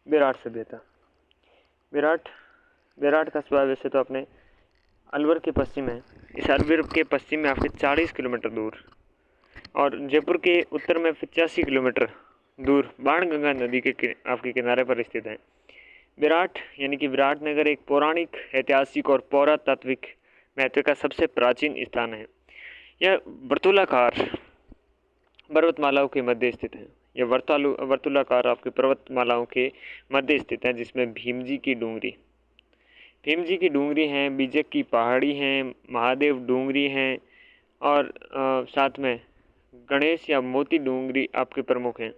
बेराट सभ्यता। बेराट का स्वभाव वैसे तो अपने अलवर के पश्चिम है। इस अलवर के पश्चिम में आपके 40 किलोमीटर दूर और जयपुर के उत्तर में 85 किलोमीटर दूर बाणगंगा नदी के आपके किनारे पर स्थित है। बेराट यानी कि विराटनगर एक पौराणिक, ऐतिहासिक और पौरातात्विक महत्व का सबसे प्राचीन स्थान है। यह वर्तुलाकार पर्वतमालाओं के मध्य स्थित है। यह वर्तुलाकार आपके पर्वतमालाओं के मध्य स्थित है, जिसमें भीम जी की डूंगरी हैं, बीजक की पहाड़ी हैं, महादेव डूंगरी हैं और साथ में गणेश या मोती डूंगरी आपके प्रमुख हैं।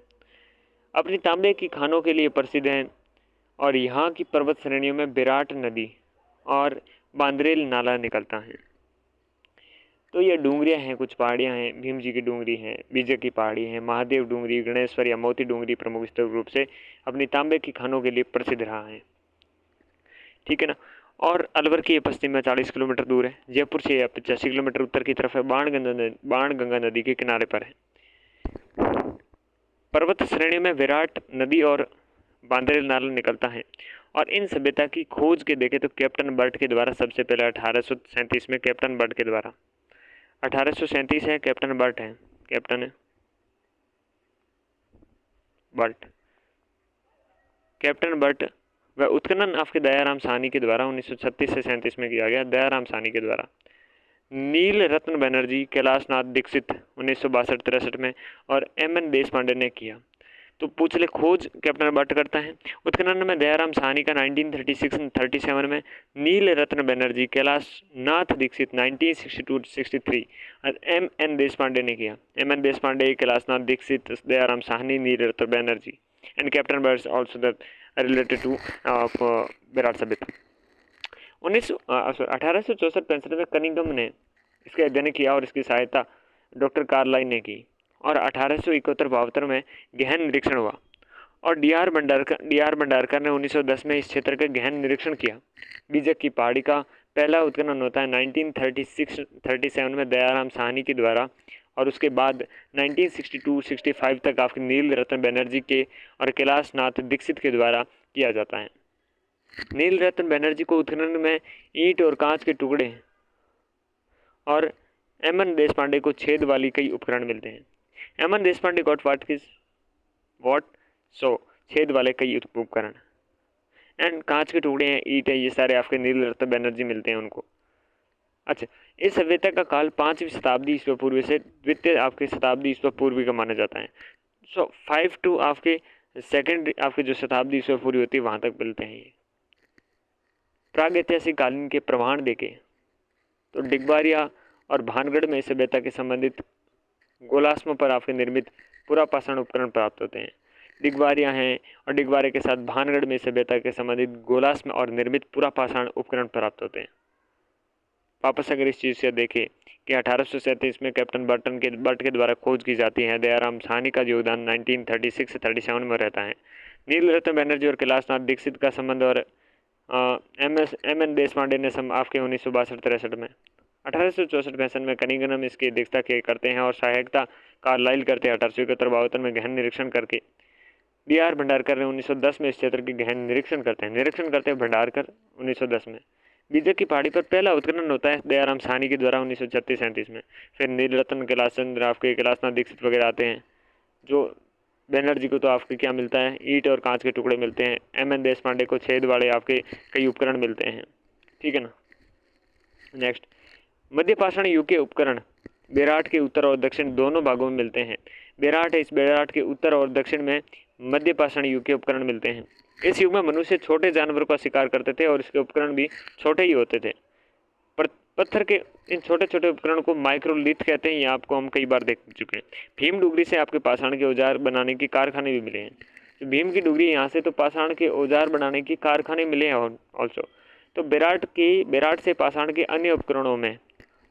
अपनी तांबे की खानों के लिए प्रसिद्ध हैं और यहाँ की पर्वत श्रेणियों में विराट नदी और बांद्रेल नाला निकलता है। तो ये डूंगरियाँ हैं, कुछ पहाड़ियाँ हैं। भीम जी की डूंगरी हैं, बीजक की पहाड़ी हैं, महादेव डूंगरी, गणेश्वर या मोती डूंगरी प्रमुख स्थल रूप से अपनी तांबे की खानों के लिए प्रसिद्ध रहा है। ठीक है ना। और अलवर के पश्चिम में 40 किलोमीटर दूर है। जयपुर से 85 किलोमीटर उत्तर की तरफ है। बाणगंगा नदी के किनारे पर है। पर्वत श्रेणी में विराट नदी और बांद्रेल नाला निकलता है और इन सभ्यता की खोज के देखें तो कैप्टन बर्ट के द्वारा सबसे पहले 1837 में कैप्टन बर्ट के द्वारा 1837 है। कैप्टन बर्ट है, कैप्टन बर्ट वह उत्खनन आपके दयाराम साहनी के द्वारा 1936 से 37 में किया गया। दयाराम साहनी के द्वारा नील रत्न बनर्जी, कैलाशनाथ दीक्षित 1962-63 में और M.N. देशपांडे ने किया। तो पूछ ले, खोज कैप्टन बर्ट करता है। उत्खनन में दयाराम साहनी का 1936-37 में, नील रत्न बनर्जी, कैलाशनाथ दीक्षित 1962-63 और M.N. देशपांडे ने किया। M.N. Deshpande, Kailashnath Dikshit, Dayaram Sahni, Nil Ratna Banerjee and captain Burt also the related to Bairat सभ्यता। 1864-65 में कनिंघम ने इसका अध्ययन किया और इसकी सहायता डॉक्टर कार्लाइन ने की और 1871-72 में गहन निरीक्षण हुआ और डी आर भंडारकर ने 1910 में इस क्षेत्र का गहन निरीक्षण किया। बीजक की पहाड़ी का पहला उत्खनन होता है 1936-37 में दयाराम साहनी के द्वारा और उसके बाद 1962-65 तक आपके नील रत्न बनर्जी के और कैलाशनाथ दीक्षित के द्वारा किया जाता है। नील रत्न बनर्जी को उत्खनन में ईंट और कांच के टुकड़े और M.N. देशपांडे को छेद वाली कई उपकरण मिलते हैं। M.N. देशपांडे गॉट छेद वाले कई उपकरण एंड कांच के टुकड़े हैं, ईंट है, ये सारे आपके नील रत्न बनर्जी मिलते हैं उनको। अच्छा, इस सभ्यता का काल 5वीं शताब्दी ईस्वी पूर्व से द्वितीय आपके शताब्दी ईस्वी पूर्व का माना जाता है। 5 to आपके सेकेंड आपके जो शताब्दी ईस्वी पूर्व होती है वहाँ तक मिलते हैं। ये प्रागैतिहासिक कालीन के प्रमाण देखे तो डिगवारिया और भानगढ़ में सभ्यता के संबंधित गोलास्म पर आपके निर्मित पुरापाषाण उपकरण प्राप्त होते हैं। डिगवारिया हैं और डिगवारे के साथ भानगढ़ में सभ्यता के संबंधित गोलास्म और निर्मित पुरापाषाण उपकरण प्राप्त होते हैं। वापस अगर इस चीज़ से देखें कि 1837 में कैप्टन बर्ट के द्वारा खोज की जाती है। दयाराम साहनी का योगदान 1936 से 37 में रहता है। नील रत्न बनर्जी और कैलाशनाथ दीक्षित का संबंध और M.N. देशपांडे ने आपके 1962-63 में 1864-65 में कनिंघम इसकी अध्यक्षता करते हैं और सहायकता कार्लाइल करते हैं। 1871-72 में गहन निरीक्षण करके B.R. भंडारकर ने 1910 में इस क्षेत्र के गहन निरीक्षण करते हैं भंडारकर 1910 में। बीजक की पहाड़ी पर पहला उत्खनन होता है दयाराम साहनी के द्वारा 1936-37 में। फिर नीलरत्न, कैलाश चंद्र, आपके कैलाशनाथ दीक्षित वगैरह आते हैं। जो बैनर्जी को तो आपके क्या मिलता है, ईंट और कांच के टुकड़े मिलते हैं। M.N. देशपांडे को छेद वाले आपके कई उपकरण मिलते हैं, ठीक है ना। नेक्स्ट, मध्य पाषाण युग के उपकरण बेराट के उत्तर और दक्षिण दोनों भागों में मिलते हैं। बेराट है, इस बेराट के उत्तर और दक्षिण में मध्य पाषाण युग के उपकरण मिलते हैं। इस युग में मनुष्य छोटे जानवरों का शिकार करते थे और इसके उपकरण भी छोटे ही होते थे। पत्थर के इन छोटे छोटे उपकरण को माइक्रोलिथ कहते हैं, ये आपको हम कई बार देख चुके हैं। भीम डुगरी से आपके पाषाण के औजार बनाने के कारखाने भी मिले हैं। तो भीम की डुगरी यहाँ से तो पाषाण के औजार बनाने के कारखाने मिले हैं ऑल्सो। तो बेराट से पाषाण के अन्य उपकरणों में,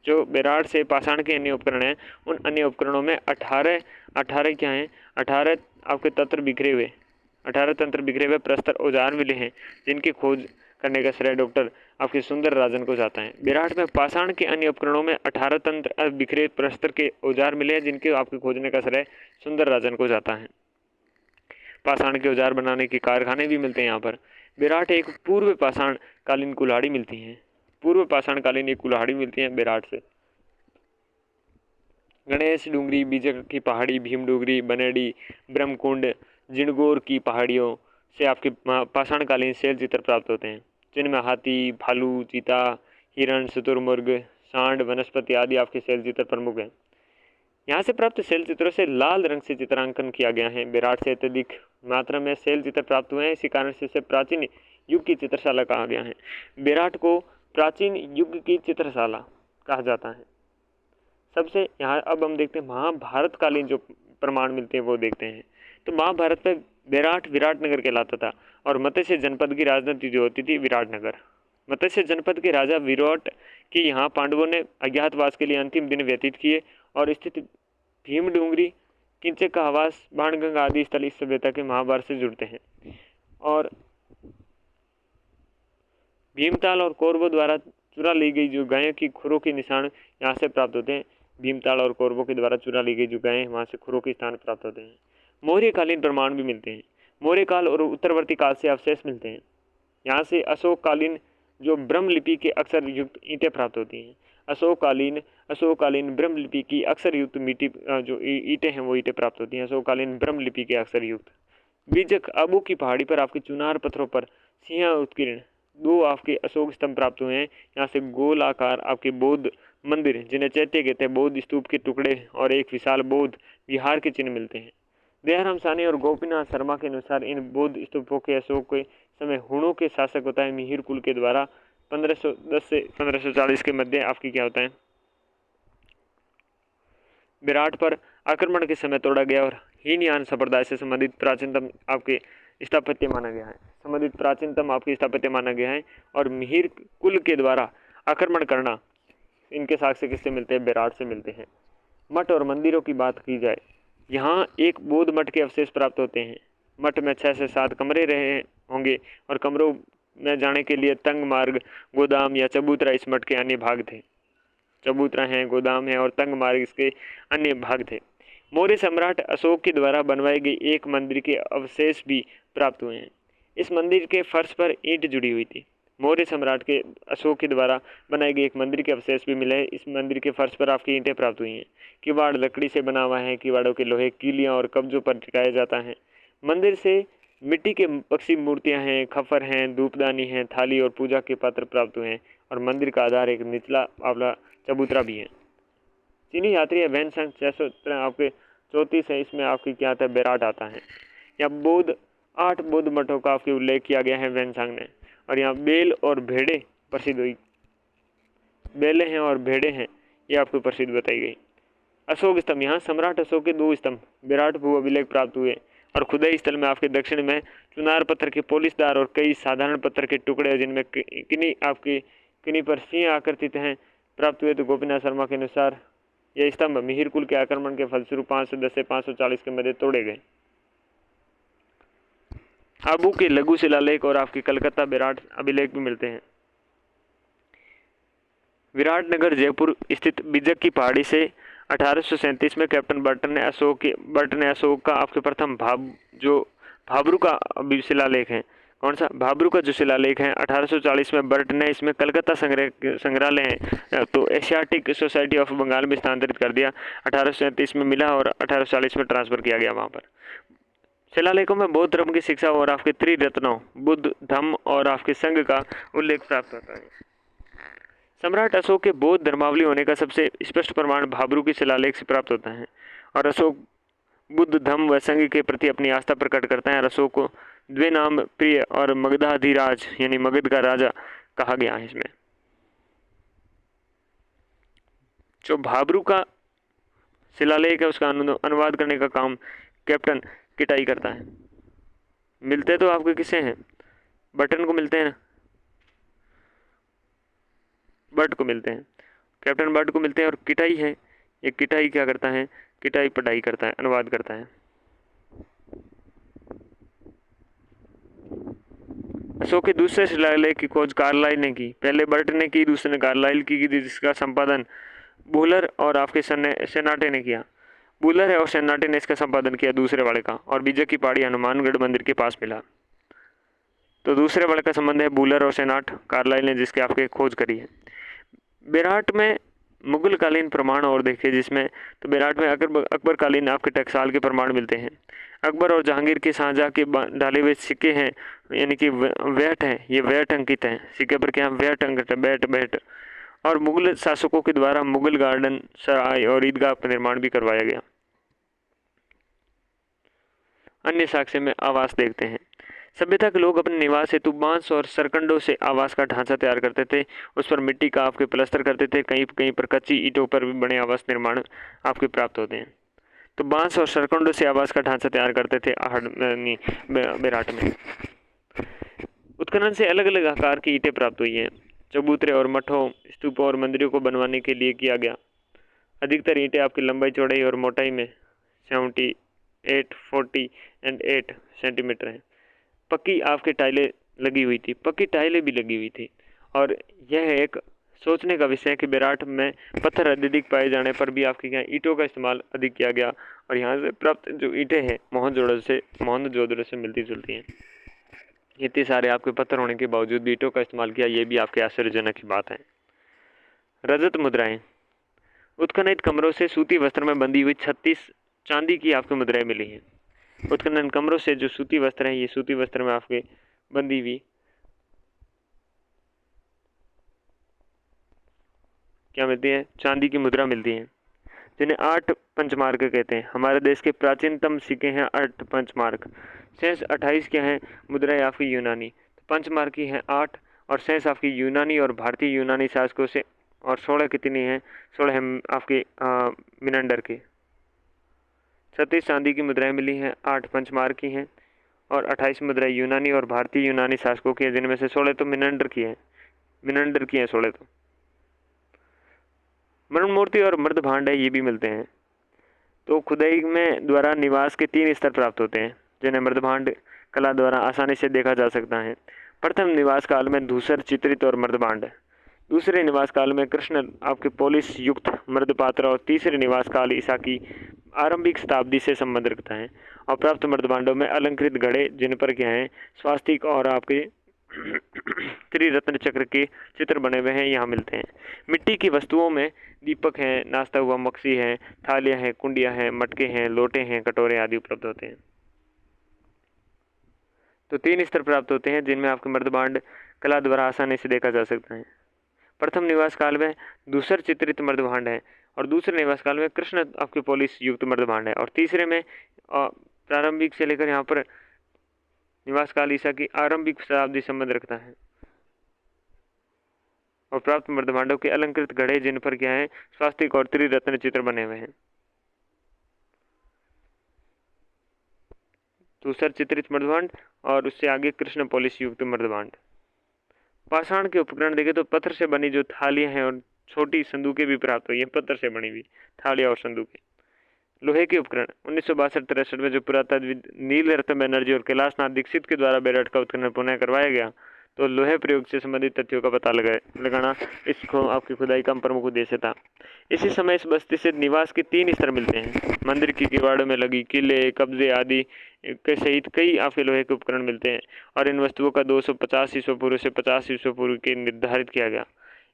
जो बेराट से पाषाण के अन्य उपकरण हैं, उन अन्य उपकरणों में 18 क्या हैं, 18 आपके तंत्र बिखरे हुए प्रस्तर औजार मिले हैं, जिनकी खोज करने का श्रेय डॉक्टर आपके सुंदर राजन को जाता है। बेराट में पाषाण के अन्य उपकरणों में 18 तंत्र बिखरे प्रस्तर के औजार मिले हैं, जिनके आपके खोजने का श्रेय सुंदर राजन को जाता है। पाषाण के औजार बनाने के कारखाने भी मिलते हैं यहाँ पर। बेराट एक पूर्व पाषाण कालीन कुल्हाड़ी मिलती है, एक कुल्हाड़ी मिलती है बेराट से। गणेश डूंगरी, बीजक की पहाड़ी, भीम डूंगरी, बनेडी, ब्रह्मकुंड, जिणगोर की पहाड़ियों से आपके पाषाणकालीन शैल चित्र प्राप्त होते हैं, जिनमें हाथी, भालू, चीता, हिरण, शुतुरमुर्ग, सांड, वनस्पति आदि आपके शैल चित्र प्रमुख हैं। यहाँ से प्राप्त शैल चित्रों से लाल रंग से चित्रांकन किया गया है। बेराट से अत्यधिक मात्रा में शैल चित्र प्राप्त हुए हैं, इसी कारण से इसे प्राचीन युग की चित्रशाला कहा गया है। बेराट को प्राचीन युग की चित्रशाला कहा जाता है। सबसे यहाँ अब हम देखते हैं महाभारत कालीन जो प्रमाण मिलते हैं वो देखते हैं। तो महाभारत में बेराट विराटनगर कहलाता था और मत्स्य जनपद की राजधानी जो होती थी विराटनगर। मत्स्य जनपद के राजा विराट के यहाँ पांडवों ने अज्ञातवास के लिए अंतिम दिन व्यतीत किए और स्थित भीम डूंगरी, किंचक का आवास, बाणगंगा आदि स्थल इस सभ्यता के महाभारत से जुड़ते हैं। और भीमताल और कौरवों द्वारा चुरा ली गई जो गायों की खुरों के निशान यहाँ से प्राप्त होते हैं। भीमताल और कौरवों के द्वारा चुरा ली गई जो गायें, वहाँ से खुरों के स्थान प्राप्त होते हैं। मौर्यकालीन प्रमाण भी मिलते हैं। मौर्य काल और उत्तरवर्ती काल से अवशेष मिलते हैं। यहाँ से अशोककालीन जो ब्रह्मलिपि के अक्षर युक्त ईंटें प्राप्त होती हैं। अशोककालीन ब्रह्मलिपि की अक्षर युक्त मिट्टी जो ईंटें हैं वो ईंटें प्राप्त होती हैं, अशोककालीन ब्रह्मलिपि के अक्षर युक्त। बीजक आबू की पहाड़ी पर आपके चुनार पत्थरों पर सिंह उत्कीर्ण 2 आपके अशोक स्तंभ प्राप्त हुए हैं। यहाँ से गोलाकार आपके बौद्ध मंदिर, जिन्हें चैत्य कहते हैं, बौद्ध स्तूप के टुकड़े और एक विशाल बौद्ध विहार के चिन्ह मिलते हैं। दयाराम साहनी और गोपीनाथ शर्मा के अनुसार इन बौद्ध स्तूपों के अशोक के समय हुणों के शासक होता है मिहिर कुल के द्वारा 1510 से 1540 के मध्य आपकी क्या होता है बेराट पर आक्रमण के समय तोड़ा गया और हीनयान संप्रदाय से संबंधित प्राचीनतम आपके स्थापत्य माना गया है। और मिहिर कुल के द्वारा आक्रमण करना, इनके साक्ष्य किससे मिलते हैं, बेराट से मिलते हैं। मठ और मंदिरों की बात की जाए, यहाँ एक बौद्ध मठ के अवशेष प्राप्त होते हैं। मठ में 6 से 7 कमरे रहे होंगे और कमरों में जाने के लिए तंग मार्ग, गोदाम या चबूतरा इस मठ के अन्य भाग थे। चबूतरा है, गोदाम है और तंग मार्ग इसके अन्य भाग थे। मौर्य सम्राट अशोक के द्वारा बनवाई गई एक मंदिर के अवशेष भी प्राप्त हुए हैं। इस मंदिर के फर्श पर ईंट जुड़ी हुई थी। मौर्य सम्राट के अशोक के द्वारा बनाई गई एक मंदिर के अवशेष भी मिले हैं। इस मंदिर के फर्श पर आपकी ईंटें प्राप्त हुई हैं। किवाड़ लकड़ी से बना हुआ है, किवाड़ों के लोहे कीलियाँ और कब्जों पर टिकाया जाता है। मंदिर से मिट्टी के पक्षी मूर्तियाँ हैं, खफर हैं, धूपदानी हैं, थाली और पूजा के पात्र प्राप्त हुए हैं और मंदिर का आधार एक निचला आवला चबूतरा भी है। चीनी यात्री वैन संघ 613 आपके 34 है, इसमें आपकी क्या आता है, बेराट आता है। यहाँ 8 बौद्ध मठों का आपके उल्लेख किया गया है वैन संघ ने। और यहाँ बेल और भेड़े प्रसिद्ध हुई, बेलें हैं और भेड़े हैं, ये आपको प्रसिद्ध बताई गई। अशोक स्तंभ, यहाँ सम्राट अशोक के 2 स्तंभ बेराट भू अभिलेख प्राप्त हुए और खुदाई स्थल में आपके दक्षिण में चुनार पत्थर के पोलिसदार और कई साधारण पत्थर के टुकड़े जिनमें किन्हीं पर सिंह आकृतित हैं प्राप्त हुए। तो गोपीनाथ शर्मा के अनुसार यह स्तंभ मिहिर कुल के आक्रमण के फलस्वरूप 510 से 540 के मध्य तोड़े गए। आबू के लघु शिलालेख और आपके कलकत्ता बेराट अभिलेख भी मिलते हैं। विराटनगर जयपुर स्थित बीजक की पहाड़ी से 1837 में कैप्टन बर्टन ने अशोक का आपके प्रथम भाब्रू का अभी शिलालेख है। कौन सा? भाब्रू का जो शिलालेख है 1840 में बर्ट ने इसमें कलकत्ता संग्रहालय है तो एशियाटिक सोसाइटी ऑफ बंगाल में स्थानांतरित कर दिया। 1837 में मिला और 1840 में ट्रांसफर किया गया वहाँ पर। शिलालेखों में बौद्ध धर्म की शिक्षा और आपके त्रिरत्नों बुद्ध, धम्म और आपके संघ का उल्लेख प्राप्त होता है। सम्राट अशोक के बौद्ध धर्मावली होने का सबसे स्पष्ट प्रमाण भाब्रू की शिलालेख से प्राप्त होता है और अशोक बुद्ध, धम्म व संघ के प्रति अपनी आस्था प्रकट करते हैं और अशोक को द्वे नाम प्रिय और मगधाधिराज यानी मगध का राजा कहा गया है। इसमें जो भाब्रू का शिलालेख है उसका अनुवाद करने का काम कैप्टन किटाई करता है। मिलते तो आपके किसे हैं? बटन को मिलते हैं ना, बट को मिलते हैं, कैप्टन बट को मिलते हैं और किटाई है। ये किटाई क्या करता है? किटाई पढ़ाई करता है, अनुवाद करता है। अशोक के दूसरे शिलालेख की खोज कार्लाइल ने की। पहले बर्ट ने की, दूसरे ने कार्लाइल की जिसका संपादन बुलर और आपके सेनाटे ने किया। बुलर है और सेनाटे ने इसका संपादन किया दूसरे वाले का, और बीजक की पहाड़ी हनुमानगढ़ मंदिर के पास मिला। तो दूसरे वाले का संबंध है बुलर और सेनाट, कार्लाइल ने जिसके आपके खोज करी है। बेराट में मुगल कालीन प्रमाण और देखे जिसमें, तो बेराट में अकबर कालीन आपके टकसाल के प्रमाण मिलते हैं। अकबर और जहांगीर के शाहजहाँ के डाले हुए सिक्के हैं, यानी कि वैट हैं, ये वैट अंकित हैं सिक्के पर, क्या वैट अंकित है, बैट। और मुगल शासकों के द्वारा मुगल गार्डन, सराय और ईदगाह का निर्माण भी करवाया गया। अन्य साक्ष्य में आवास देखते हैं। सभ्यता के लोग अपने निवास हेतु बांस और सरकंडों से आवास का ढांचा तैयार करते थे। उस पर मिट्टी का आपके प्लास्टर करते थे। कहीं कहीं पर कच्ची ईंटों पर भी बने आवास निर्माण आपके प्राप्त होते हैं। तो बांस और सरकंडों से आवास का ढांचा तैयार करते थे बेराट में। उत्खनन से अलग अलग आकार की ईंटें प्राप्त हुई हैं। चबूतरे और मठों, स्तूपों और मंदिरों को बनवाने के लिए किया गया। अधिकतर ईंटें आपकी लंबाई, चौड़ाई और मोटाई में 78, 40 एंड 8 सेंटीमीटर हैं। पक्की आपके टाइलें लगी हुई थी, पक्की टाइलें भी लगी हुई थी। और यह एक सोचने का विषय है कि बेराट में पत्थर अत्यधिक पाए जाने पर भी आपके यहाँ ईंटों का इस्तेमाल अधिक किया गया, और यहाँ से प्राप्त जो ईंटें हैं मोहनजोदड़ो से मिलती जुलती हैं। इतने सारे आपके पत्थर होने के बावजूद भी ईंटों का इस्तेमाल किया, ये भी आपके आश्चर्यजनक की बात है। रजत मुद्राएं। उत्खनन कमरों से सूती वस्त्र में बंधी हुई 36 चांदी की आपको मुद्राएं मिली हैं। उत्खनन कमरों से जो सूती वस्त्र हैं, ये सूती वस्त्र में आपके बंधी हुई क्या मिलती है? चांदी की मुद्रा मिलती है, जिन्हें 8 पंचमार्क कहते हैं। हमारे देश के प्राचीनतम सिक्के हैं 8 पंचमार्क। शेष 28 क्या हैं? मुद्राएं आपकी यूनानी। तो पंचमार्क की हैं 8 और शेष आपकी यूनानी और भारतीय यूनानी शासकों से। और 16 कितनी हैं? 16 हैं आपके मिनंडर के। 36 चांदी की मुद्राएं मिली हैं, 8 पंचमार्क की हैं और 28 मुद्राएं यूनानी और भारतीय यूनानी शासकों की हैं, जिनमें से 16 तो मिनंडर की हैं। 16 तो। मरण मूर्ति और मृद भांड है, ये भी मिलते हैं। तो खुदाई में द्वारा निवास के 3 स्तर प्राप्त होते हैं, जिन्हें मृद भांड कला द्वारा आसानी से देखा जा सकता है। प्रथम निवास काल में धूसर, चित्रित और मृद भांड। दूसरे निवास काल में कृष्ण आपके पोलिस युक्त मृद पात्र और तीसरे निवास काल ईसा की आरंभिक शताब्दी से संबंध रखता है। और प्राप्त मृद भांडों में अलंकृत घड़े, जिन पर क्या है स्वास्तिक और आपके त्रिरत्न चक्र के चित्र बने हुए हैं, यहाँ मिलते हैं। मिट्टी की वस्तुओं में दीपक हैं, नाश्ता हुआ मक्सी है, थालियां हैं, कुंडियां हैं, मटके हैं, लोटे हैं, कटोरे आदि उपलब्ध होते हैं। तो 3 स्तर प्राप्त होते हैं, जिनमें आपके मृद भांड कला द्वारा आसानी से देखा जा सकता है। प्रथम निवास काल में दूसर चित्रित मृद भांड है, और दूसरे निवास काल में कृष्ण आपके पोलिस युक्त मृद भांड है, और तीसरे में प्रारंभिक से लेकर यहाँ पर निवास काल ईसा की आरंभिक शताब्दी संबंध रखता है। और प्राप्त मृद भांडों के अलंकृत घड़े, जिन पर क्या है स्वास्तिक और त्रिरत्न चित्र बने हुए हैं। दूसर चित्रित मृद भांड और उससे आगे कृष्ण पोलिस युक्त मृद भांड। पाषाण के उपकरण देखें तो पत्थर से बनी जो थालियां हैं और छोटी संदूकें भी प्राप्त हुई हैं, पत्थर से बनी हुई थालियां और संदूकें। लोहे के उपकरण 1962-63 में जो पुरातत्वविद नील रत्न बनर्जी और कैलाश नाथ दीक्षित के द्वारा बेरठ का उत्खनन पुनः करवाया गया, तो लोहे प्रयोग से संबंधित तथ्यों का पता लगाना इसको आपकी खुदाई का प्रमुख उद्देश्य था। इसी समय इस बस्ती से निवास के 3 स्तर मिलते हैं। मंदिर की किवाड़ों में लगी किले, कब्जे आदि के सहित कई आपके लोहे के उपकरण मिलते हैं और इन वस्तुओं का 250 ईस्वी पूर्व से 50 ईस्वी पूर्व के निर्धारित किया गया।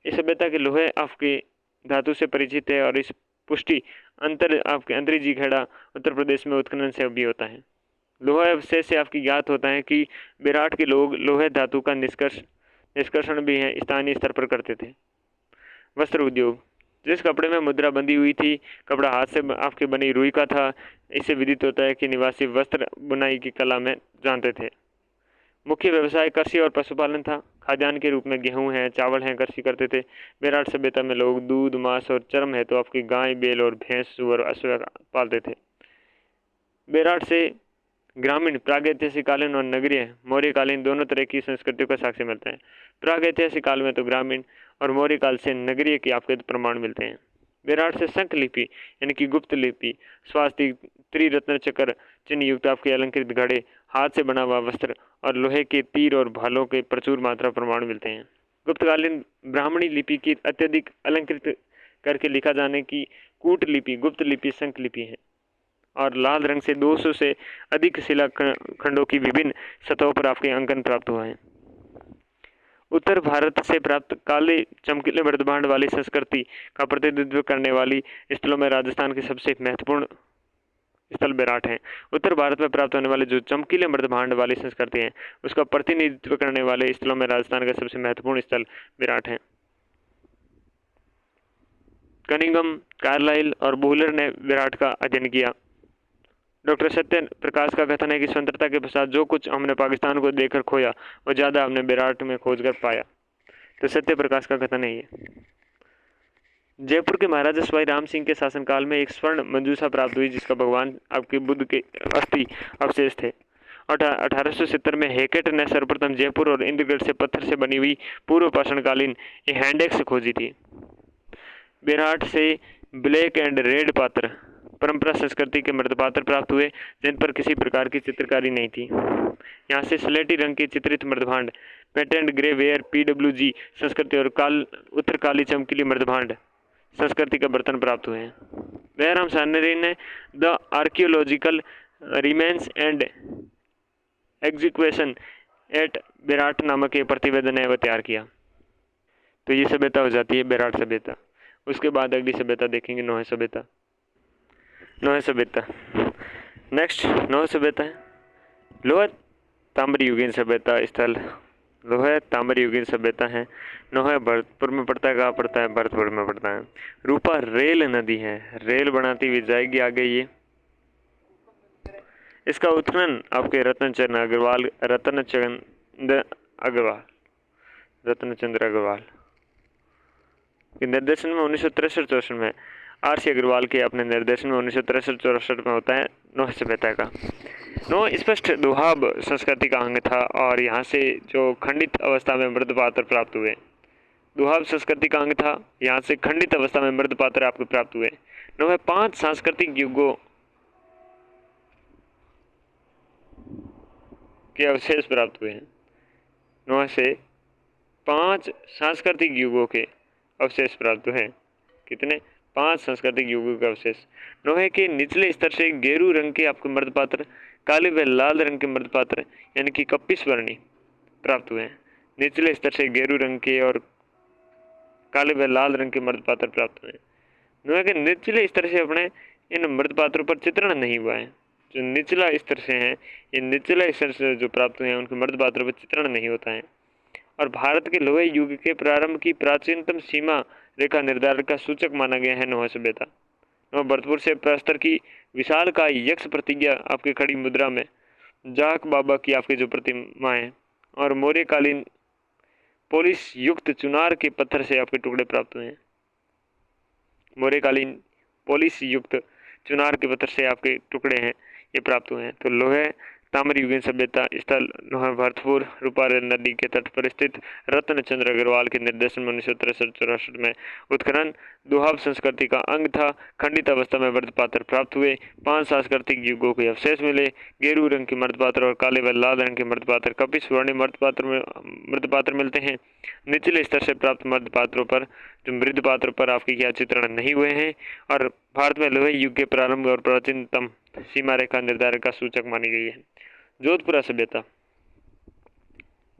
इस सभ्यता के लोहे आपके धातु से परिचित है और इस पुष्टि आपके अंतरिजी खेड़ा उत्तर प्रदेश में उत्खनन से भी होता है। लोहा अवशेष से आपकी ज्ञात होता है कि विराट के लोग लोहे धातु का निष्कर्षण भी है स्थानीय स्तर पर करते थे। वस्त्र उद्योग, जिस कपड़े में मुद्रा बंधी हुई थी, कपड़ा हाथ से आपके बनी रुई का था। इससे विदित होता है कि निवासी वस्त्र बुनाई की कला में जानते थे। मुख्य व्यवसाय कृषि और पशुपालन था। खाद्यान्न के रूप में गेहूं है, चावल है, कृषि करते थे। विराट सभ्यता में लोग दूध, मांस और चर्म है तो आपकी गाय, बैल और भैंस, सुअर, अश्व पालते थे। विराट से ग्रामीण, प्रागैतिहासिक कालीन और नगरीय मौर्य कालीन दोनों तरह की संस्कृतियों का साक्ष्य मिलता है। प्रागैतिहासिक काल में तो ग्रामीण और मौर्य काल से नगरीय के आपके प्रमाण मिलते हैं। विराट से शंख लिपि यानी कि गुप्त लिपि, स्वास्तिक, त्रिरत्न चक्र चिन्ह युक्त आपके अलंकृत घड़े, हाथ से बना हुआ वस्त्र और लोहे के तीर और भालों के प्रचुर मात्रा प्रमाण मिलते हैं। गुप्तकालीन ब्राह्मणी लिपि की अत्यधिक अलंकृत करके लिखा जाने की कूट लिपि, गुप्त लिपि, शंख लिपि है और लाल रंग से 200 से अधिक शिला खंडों की विभिन्न सतहों पर आपके अंकन प्राप्त हुआ है। उत्तर भारत से प्राप्त काले चमकीले मृदभांड वाली संस्कृति का प्रतिनिधित्व करने वाली स्थलों में राजस्थान के सबसे महत्वपूर्ण स्थल विराट हैं। उत्तर भारत में प्राप्त होने वाले जो चमकीले मृदभांड वाली संस्कृति है उसका प्रतिनिधित्व करने वाले स्थलों में राजस्थान का सबसे महत्वपूर्ण स्थल विराट है। कनिंगम, कार्लाइल और बुहलर ने विराट का अध्ययन किया। डॉक्टर सत्य प्रकाश का कथन है कि स्वतंत्रता के पश्चात जो कुछ हमने पाकिस्तान को देखकर खोया वो ज़्यादा हमने विराट में खोज कर पाया। तो सत्य प्रकाश का कथन है ये। जयपुर के महाराजा सवाई राम सिंह के शासनकाल में एक स्वर्ण मंजूषा प्राप्त हुई जिसका भगवान आपके बुद्ध के अस्थि अवशेष थे। 1870 में हेकेट ने सर्वप्रथम जयपुर और इंद्रगढ़ से पत्थर से बनी हुई पूर्व पाषाणकालीन हैंडेक्स खोजी थी। विराट से ब्लैक एंड रेड पात्र, परंपरा संस्कृति के मृदपात्र प्राप्त हुए जिन पर किसी प्रकार की चित्रकारी नहीं थी। यहाँ से स्लेटी रंग के चित्रित मृदभांड, पेटेंट ग्रे वेयर, PWG संस्कृति और उत्तर काली चमकीली मृदभांड संस्कृति के बर्तन प्राप्त हुए हैं। बैराम सानरी ने the archaeological remains and execution at Virat नामक एक प्रतिवेदन है वह तैयार किया। तो ये सभ्यता हो जाती है विराट सभ्यता। उसके बाद अगली सभ्यता देखेंगे नौह सभ्यता। नौह सभ्यता नेक्स्ट नौह सभ्यता है लोह ताम्र युगीन सभ्यता स्थल। लोह ताम्र युगीन सभ्यता है। नौह भरतपुर में पड़ता है। कहाँ पड़ता है? भरतपुर में पड़ता है। रूपा रेल नदी है, रेल बनाती हुई जाएगी आगे ये। इसका उत्खनन आपके रत्नचंद्र अग्रवाल के निर्देशन में 1963-64 में, RC अग्रवाल के अपने निर्देशन में 1963-64 में होता है नौह सभ्यता का। नौह स्पष्ट दुहाब संस्कृति का अंग था और यहाँ से जो खंडित अवस्था में मृद पात्र प्राप्त हुए। दुहाब संस्कृति का अंग था, यहाँ से खंडित अवस्था में मृद पात्र आपको प्राप्त हुए। नौह 5 सांस्कृतिक युगों के अवशेष प्राप्त हुए हैं। नौह से 5 सांस्कृतिक युगों के अवशेष प्राप्त हुए हैं। कितने? 5 सांस्कृतिक युगों के अवशेष। नौह के निचले स्तर से गेरू रंग के आपके मृदपात्र, काले व लाल रंग के मृदपात्र यानी कि कप्पिस वर्णी प्राप्त हुए हैं। निचले स्तर से गेरू रंग के और काले व लाल रंग के मृदपात्र प्राप्त हुए हैं। नौह के निचले स्तर से अपने इन मृदपात्रों पर चित्रण नहीं हुआ है। जो निचला स्तर से हैं, ये निचला स्तर से जो प्राप्त हुए हैं उनके मृदपात्रों पर चित्रण नहीं होता है। और भारत के लोहे युग के प्रारंभ की प्राचीनतम सीमा रेखा निर्धारण का सूचक माना गया है नौह सभ्यता। नौह भरतपुर से प्रस्तर की विशाल का यक्ष प्रतिज्ञा आपके खड़ी मुद्रा में, जाक बाबा की आपकी जो प्रतिमा है और मौर्यकालीन पोलिस युक्त चुनार के पत्थर से आपके टुकड़े प्राप्त हुए हैं। मौर्यकालीन पोलिस युक्त चुनार के पत्थर से आपके टुकड़े हैं ये प्राप्त हुए हैं। तो लोहे ताम्रयुगीन सभ्यता स्थल लोहा भरतपुर रूपारेल नदी के तट पर स्थित रत्नचंद्र अग्रवाल के निर्देशन में 1963-64 में उत्खनन दुहाब संस्कृति का अंग था। खंडित अवस्था में मृदपात्र प्राप्त हुए। 5 सांस्कृतिक युगों के अवशेष मिले। गेरू रंग के मृदपात्र और काले व लाल रंग के मृदपात्र कपिश वर्णीय मृदपात्र मिलते हैं। निचले स्तर से प्राप्त मृदपात्रों पर जो मृदपात्र पर आपके क्या चित्रण नहीं हुए हैं और भारत में लोहे युग के प्रारंभ और प्राचीनतम सीमा रेखा निर्धारण का सूचक मानी गई है। जोधपुरा सभ्यता।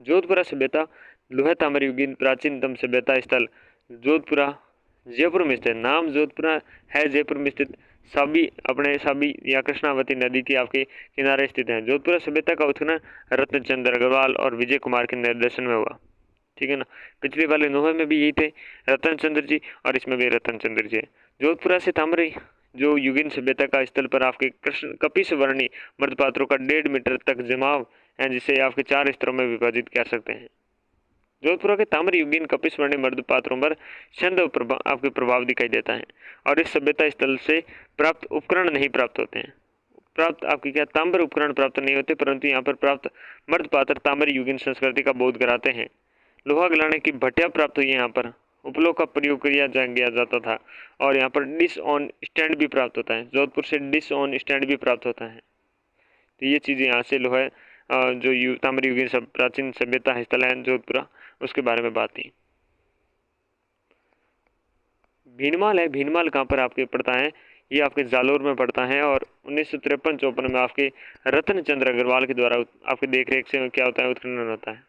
जोधपुरा सभ्यता लोहे ताम्रयुगीन प्राचीनतम सभ्यता स्थल जोधपुरा जयपुर में स्थित। नाम जोधपुरा है जयपुर में स्थित साबी या कृष्णावती नदी के आपके किनारे स्थित है। जोधपुरा सभ्यता का उत्खनन रत्नचंद्र अग्रवाल और विजय कुमार के निर्देशन में हुआ। ठीक है ना। पिछले वाले नोहे में भी यही थे रतनचंद्र जी और इसमें भी रतनचंद्र जी। जोधपुरा से ताम्र जो युगीन सभ्यता का स्थल पर आपके कृष्ण कपिश वर्णी मृदपात्रों का 1.5 मीटर तक जमाव है, जिसे आपके 4 स्तरों में विभाजित कर सकते हैं। जोधपुरा के ताम्र युगीन कपिश वर्णी मृदपात्रों पर छंद आपके प्रभाव दिखाई देता है और इस सभ्यता स्थल से प्राप्त उपकरण नहीं प्राप्त होते हैं। प्राप्त आपके क्या ताम्र उपकरण प्राप्त नहीं होते, परंतु यहाँ पर प्राप्त मृदपात्र ताम्र युगीन संस्कृति का बोध कराते हैं। लोहा गलाने की भट्टियाँ प्राप्त हुई। यहाँ पर उपलों का प्रयोग किया जाता था और यहाँ पर डिश ऑन स्टैंड भी प्राप्त होता है। जोधपुर से डिश ऑन स्टैंड भी प्राप्त होता है। तो ये चीज़ें यहाँ से लोहा जो ताम्र युगीन सब प्राचीन सभ्यता स्थल है जोधपुरा, उसके बारे में बात थी। भीनमाल है। भीनमाल कहाँ पर आपके पड़ता है? ये आपके जालोर में पड़ता है और 1953-54 में आपके रत्नचंद्र अग्रवाल के द्वारा आपके देखरेख से क्या होता है, उत्खनन होता है।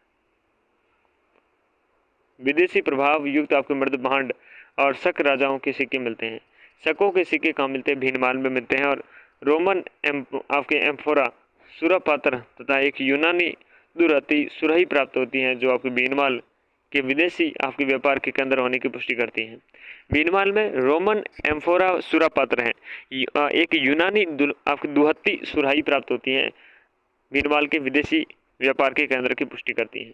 विदेशी प्रभाव युक्त आपके मृद भांड और शक राजाओं के सिक्के मिलते हैं। शकों के सिक्के कहाँ मिलते हैं? भीनमाल में मिलते हैं। और रोमन आपके एम्फोरा सुरापात्र तथा एक यूनानी दुराती सुराही प्राप्त होती हैं, जो आपके भीनमाल के विदेशी आपके व्यापार के केंद्र होने की पुष्टि करती हैं। भीनमाल में रोमन एम्फोरा सुरापात्र हैं, एक यूनानी आपकी दुहत्ती सुराही प्राप्त होती हैं, भीनमाल के विदेशी व्यापार के केंद्र की पुष्टि करती हैं।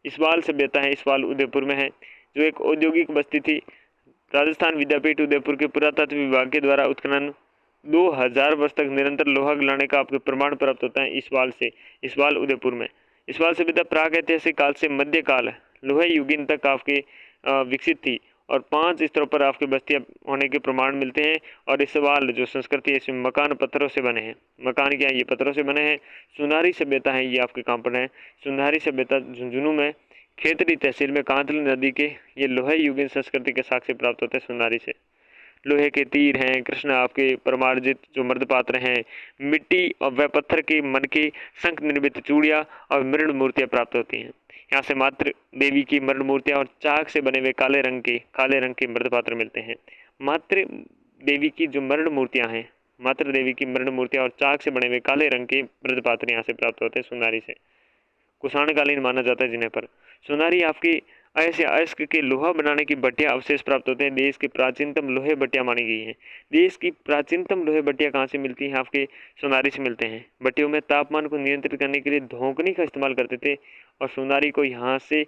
इसवाल सभ्यता है। इसवाल उदयपुर में है, जो एक औद्योगिक बस्ती थी। राजस्थान विद्यापीठ उदयपुर के पुरातत्व विभाग के द्वारा उत्खनन 2000 वर्ष तक निरंतर लोहा गलाने का आपको प्रमाण प्राप्त होता है इसवाल से। इसवाल उदयपुर में इसवाल सभ्यता प्राग ऐतिहासिक काल से मध्यकाल लोहे युगीन तक आपके विकसित थी और 5 स्तरों पर आपके बस्तियां होने के प्रमाण मिलते हैं। और इसवाल जो संस्कृति है इसमें मकान पत्थरों से बने हैं। मकान क्या है? ये पत्थरों से बने हैं। सुनारी सभ्यता है, ये आपके कहाँ पर है? सुनारी सभ्यता झुंझुनू में खेतड़ी तहसील में कांतली नदी के ये लोहे युगीन संस्कृति के साक्ष्य प्राप्त होते हैं सुनारी से। लोहे के तीर हैं, कृष्ण आपके परमार्जित जो मर्दपात्र हैं, मिट्टी और व पत्थर के मन के शंख निर्मित चूड़ियाँ और मृण मूर्तियाँ प्राप्त होती हैं। यहाँ से मातृ देवी की मृण मूर्तियाँ और चाक से बने हुए काले रंग के मृदपात्र मिलते हैं। मातृ देवी की जो मृण मूर्तियाँ हैं, मातृ देवी की मृण मूर्तियाँ और चाक से बने हुए काले रंग के मृदपात्र यहाँ से प्राप्त होते हैं सुनारी से। कुषाणकालीन माना जाता है जिन्हें पर। सुनारी आपकी ऐसे अयस्क के लोहा बनाने की भट्टियाँ अवशेष प्राप्त होते हैं। देश की प्राचीनतम लोहे भट्टियाँ मानी गई हैं। देश की प्राचीनतम लोहे भट्टियाँ कहाँ से मिलती हैं? आपके सोनारी से मिलते हैं। भट्टियों में तापमान को नियंत्रित करने के लिए धोंकनी का इस्तेमाल करते थे और सोनारी को यहाँ से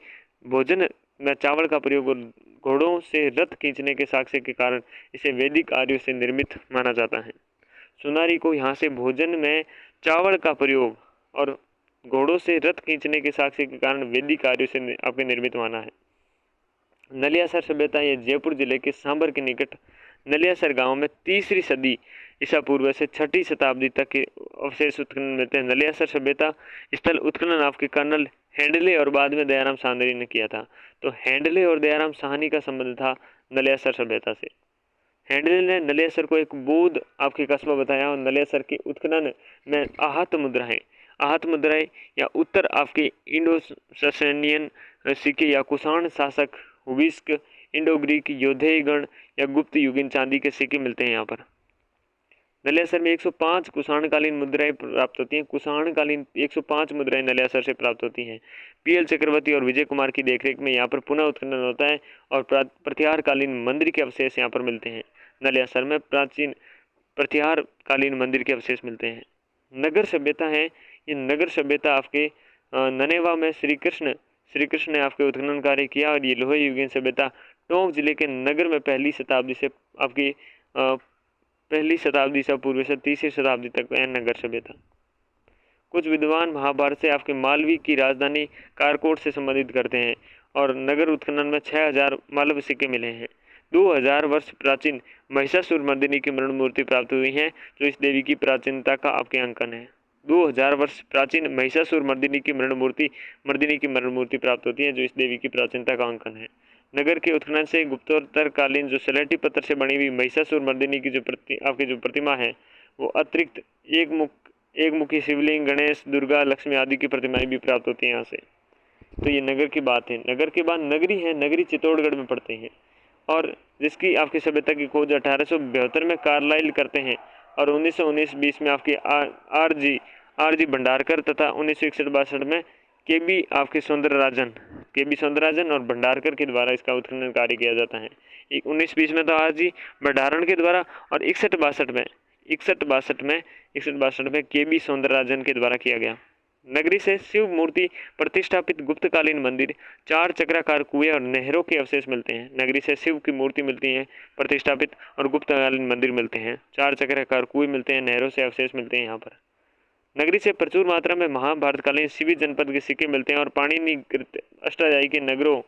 भोजन में चावल का प्रयोग और घोड़ों से रथ खींचने के साक्ष्य के कारण इसे वैदिक आर्यों से निर्मित माना जाता है। सोनारी को यहाँ से भोजन में चावल का प्रयोग और घोड़ों से रथ खींचने के साक्ष्य के कारण वैदिक कार्यों से आपके निर्मित माना है। नलियासर सभ्यता ये जयपुर जिले के सांबर के निकट नलियासर गांव में 3री सदी ईसा पूर्व से 6ठी शताब्दी तक के अवशेष उत्खनन मिलते हैं। नलियासर सभ्यता स्थल उत्खनन आपके कर्नल हैंडले और बाद में दयाराम साहनी ने किया था। तो हैंडले और दयाराम साहनी का संबंध था नलियासर सभ्यता से। हैंडले ने नलियासर को एक बौद्ध आपके कस्बा बताया और नलियासर के उत्खनन में आहत मुद्राएं या उत्तर आपके इंडो ससेनियन सिक्के या कुषाण शासक हुविस्क इंडो ग्रीक योद्धेगण या गुप्त युगीन चांदी के सिक्के मिलते हैं। यहाँ पर नलियासर में 105 कुषाणकालीन मुद्राएं प्राप्त होती हैं। कुषाणकालीन 105 मुद्राएं नलियासर से प्राप्त होती हैं। पीएल चक्रवर्ती और विजय कुमार की देखरेख में यहाँ पर पुनः उत्खनन होता है और प्रत्याहारकालीन मंदिर के अवशेष यहाँ पर मिलते हैं। नलियासर में प्राचीन प्रत्याहारकालीन मंदिर के अवशेष मिलते हैं। नगर सभ्यता है। ये नगर सभ्यता आपके ननेवा में श्री कृष्ण ने आपके उत्खनन कार्य किया और ये लोहे युगीन सभ्यता टोंक जिले के नगर में पहली शताब्दी से पूर्व से 3री शताब्दी तक है नगर सभ्यता। कुछ विद्वान महाभारत से आपके मालवी की राजधानी कारकोट से संबंधित करते हैं और नगर उत्खनन में 6000 मालव सिक्के मिले हैं। 2000 वर्ष प्राचीन महिषासुर मर्दिनी की मरण मूर्ति प्राप्त हुई है, जो इस देवी की प्राचीनता का आपके अंकन है। 2000 वर्ष प्राचीन महिषासुर मर्दिनी की मरण मूर्ति प्राप्त होती है, जो इस देवी की प्राचीनता का अंकन है। नगर के उत्खनन से गुप्तोत्तर कालीन जो सलेटी पत्थर से बनी हुई महिषासुर मर्दिनी की आपकी जो प्रतिमा है, वो अतिरिक्त एक मुखी शिवलिंग, गणेश, दुर्गा, लक्ष्मी आदि की प्रतिमाएं भी प्राप्त होती हैं यहाँ से। तो ये नगर की बात है। नगर के बाद नगरी है। नगरी चित्तौड़गढ़ में पड़ते हैं और जिसकी आपकी सभ्यता की खोज 1872 में कार्लाइल करते हैं और 1919-20 में आपकी आर जी भंडारकर तथा 1961-62 में के बी सौंदरराजन और भंडारकर के द्वारा इसका उत्खनन कार्य किया जाता है। 1920 में तो आर जी भंडारण के द्वारा और 61-62 में के बी सौंदरराजन के द्वारा किया गया। नगरी से शिव मूर्ति प्रतिष्ठापित गुप्तकालीन मंदिर, 4 चक्राकार कुएं और नहरों के अवशेष मिलते हैं। नगरी से शिव की मूर्ति मिलती है प्रतिष्ठापित और गुप्तकालीन मंदिर मिलते हैं, 4 चक्राकार कुएं मिलते हैं, नहरों से अवशेष मिलते हैं यहाँ पर। नगरी से प्रचुर मात्रा में महाभारतकालीन शिवी जनपद के सिक्के मिलते हैं और पाणिनि अष्टाध्यायी के नगरों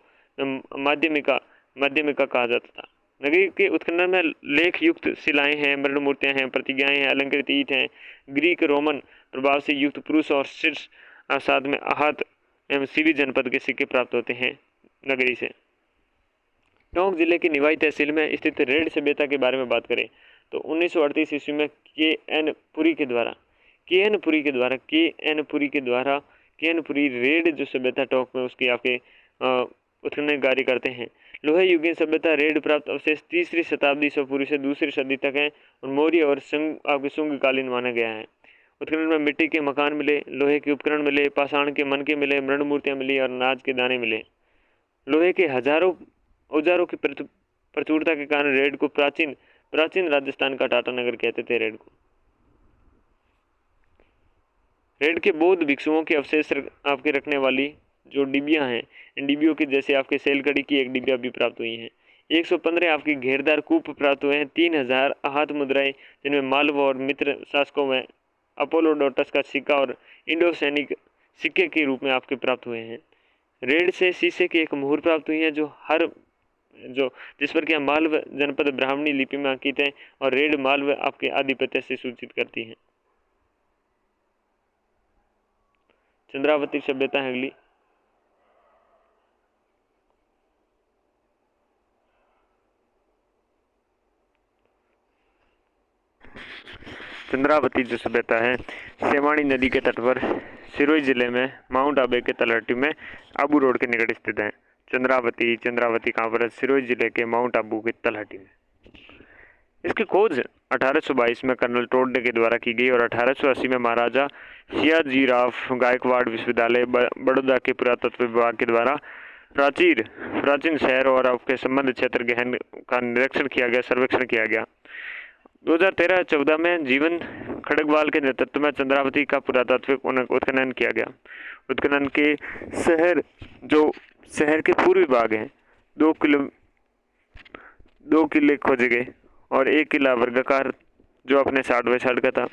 माध्यमिका कहा जाता था। नगरी के उत्खनन में लेख युक्त शिलाएं हैं, मरण मूर्तियां हैं, प्रतिज्ञाएं हैं, अलंकृत ईंट हैं, ग्रीक रोमन प्रभाव से युक्त पुरुष और शीर्ष साथ में आहत एवं शिवी जनपद के सिक्के प्राप्त होते हैं नगरी से। टोंक जिले की निवाई तहसील में स्थित रेड सभ्यता के बारे में बात करें तो 1938 ईस्वी में के एन पुरी रेड जो सभ्यता टोंक में उसकी आपके उत्खनन कार्य करते हैं। लोहे युगीन सभ्यता रेड प्राप्त अवशेष 3री शताब्दी ईसा पूर्व से 2री सदी तक है और मौर्य और शुंग कालीन माना गया है। उत्खनन में मिट्टी के मकान मिले, लोहे के उपकरण मिले, पाषाण के मनके मिले, मृण मूर्तियां मिली और अनाज के दाने मिले। लोहे के हजारों औजारों की प्रचुरता के कारण रेड को प्राचीन राजस्थान का टाटा नगर कहते थे। रेड के बौद्ध भिक्षुओं के अवशेष आपके रखने वाली जो डिबियां हैं, इन डिबियों के जैसे आपके सेलकड़ी की एक डिबिया भी प्राप्त हुई हैं। 115 आपकी घेरदार कूप प्राप्त हुए हैं। 3000 आहत मुद्राएं जिनमें मालव और मित्र शासकों में अपोलोडोटस का सिक्का और इंडो सैनिक सिक्के के रूप में आपके प्राप्त हुए हैं। रेड से शीशे की एक मुहर प्राप्त हुई है जिस पर क्या मालव जनपद ब्राह्मणी लिपि में अंकित है और रेड मालव आपके आधिपत्य से सूचित करती है। चंद्रावती सभ्यता है अगली। चंद्रावती जो सभ्यता है सेवाणी नदी के तट पर सिरोही जिले में माउंट आबू के तलहटी में आबू रोड के निकट स्थित है। चंद्रावती कहाँ पर है? सिरोही जिले के माउंट आबू के तलहटी में। इसकी खोज 1822 में कर्नल टोडे के द्वारा की गई और 1880 में महाराजा सियाजीराव गायकवाड़ विश्वविद्यालय बड़ौदा के पुरातत्व विभाग के द्वारा प्राचीन शहर और आपके संबंध क्षेत्र गहन का सर्वेक्षण किया गया। 2013-14 में जीवन खड़गवाल के नेतृत्व में चंद्रावती का पुरातात्विक उत्खनन किया गया। उत्खनन के शहर के पूर्वी भाग हैं 2 किले खोजे गए और 1 किला वर्गाकार जो अपने 60वें साल का था।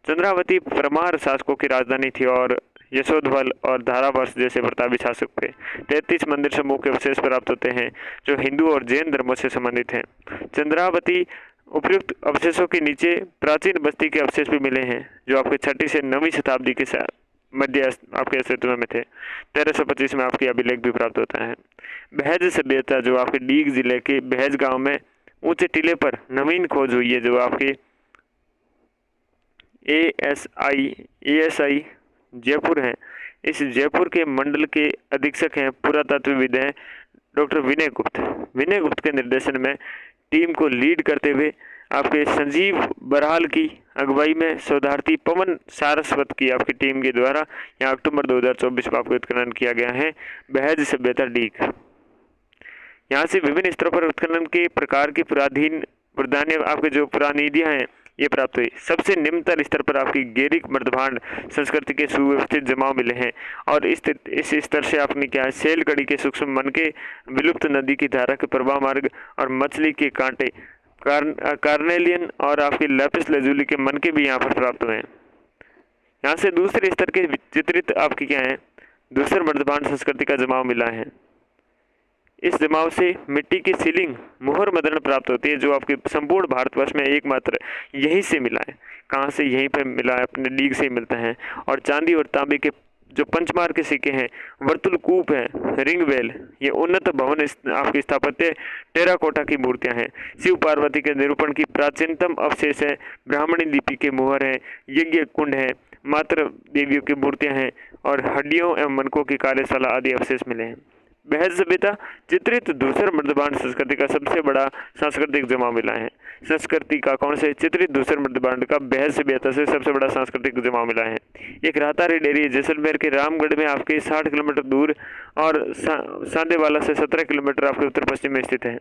चंद्रावती परमार शासकों की राजधानी थी और यशोधवल और धारावर्ष जैसे प्रतापी शासक थे। 33 मंदिर समूह के अवशेष प्राप्त होते हैं जो हिंदू और जैन धर्मों से संबंधित हैं। चंद्रावती उपयुक्त अवशेषों के नीचे प्राचीन बस्ती के अवशेष भी मिले हैं जो आपके 6ठी से 9वीं शताब्दी के मध्य आपके अस्तित्व में थे। 1325 में आपके अभिलेख भी प्राप्त होता है। बहज सभ्यता जो आपके डीग जिले के बहज गांव में ऊंचे टीले पर नवीन खोज हुई है जो आपके ASI जयपुर है। इस जयपुर के मंडल के अधीक्षक हैं पुरातत्वविद हैं डॉक्टर विनय गुप्त के निर्देशन में टीम को लीड करते हुए आपके संजीव बरहाल की अगुवाई में शोधार्थी पवन सारस्वत की आपकी टीम के द्वारा यहाँ अक्टूबर 2024 में आपको उत्खनन किया गया है बहज सभ्यता डीग। यहाँ से विभिन्न स्तरों पर उत्खनन के प्रकार की पुरानी आपके जो पुरानिधियाँ हैं ये प्राप्त हुई। सबसे निम्नतर स्तर पर आपकी गेरिक मर्दभांड संस्कृति के सुव्यवस्थित जमाव मिले हैं और इस स्तर से आपने क्या है सेलकड़ी के सूक्ष्म मन के विलुप्त नदी की धारा के प्रवाह मार्ग और मछली के कांटे कार्नेलियन और आपके लैपिस लजूली के मन के भी यहाँ पर प्राप्त हुए हैं। यहाँ से दूसरे स्तर के चित्रित आपकी क्या है, दूसर मर्दबान संस्कृति का जमाव मिला है। इस जमाव से मिट्टी की सीलिंग मोहर मुद्रण प्राप्त होती है, जो आपके संपूर्ण भारतवर्ष में एकमात्र यहीं से मिला है। कहाँ से? यहीं पर मिला है, अपने लीग से ही मिलता है। और चांदी और तांबे के जो पंचमार के सिक्के हैं, वर्तुलकूप है, रिंग बेल, ये उन्नत भवन आपकी स्थापत्य टेराकोटा की मूर्तियां हैं। शिव पार्वती के निरूपण की प्राचीनतम अवशेष है, ब्राह्मणी लिपि के मोहर है, यज्ञ कुंड है, मात्र देवियों की मूर्तियां हैं और हड्डियों एवं मनकों की कार्यशाला आदि अवशेष मिले हैं। बहस सभ्यता चित्रित दूसर मर्दबान संस्कृति का सबसे बड़ा सांस्कृतिक जमाव मिला है। संस्कृति का कौन से? चित्रित दूसर मर्दबान का बहस सभ्यता से सबसे बड़ा सांस्कृतिक जमाव मिला है। एक रातारी डेयरी जैसलमेर के रामगढ़ में आपके 60 किलोमीटर दूर और सादेवाला से 17 किलोमीटर आपके उत्तर पश्चिम में स्थित है।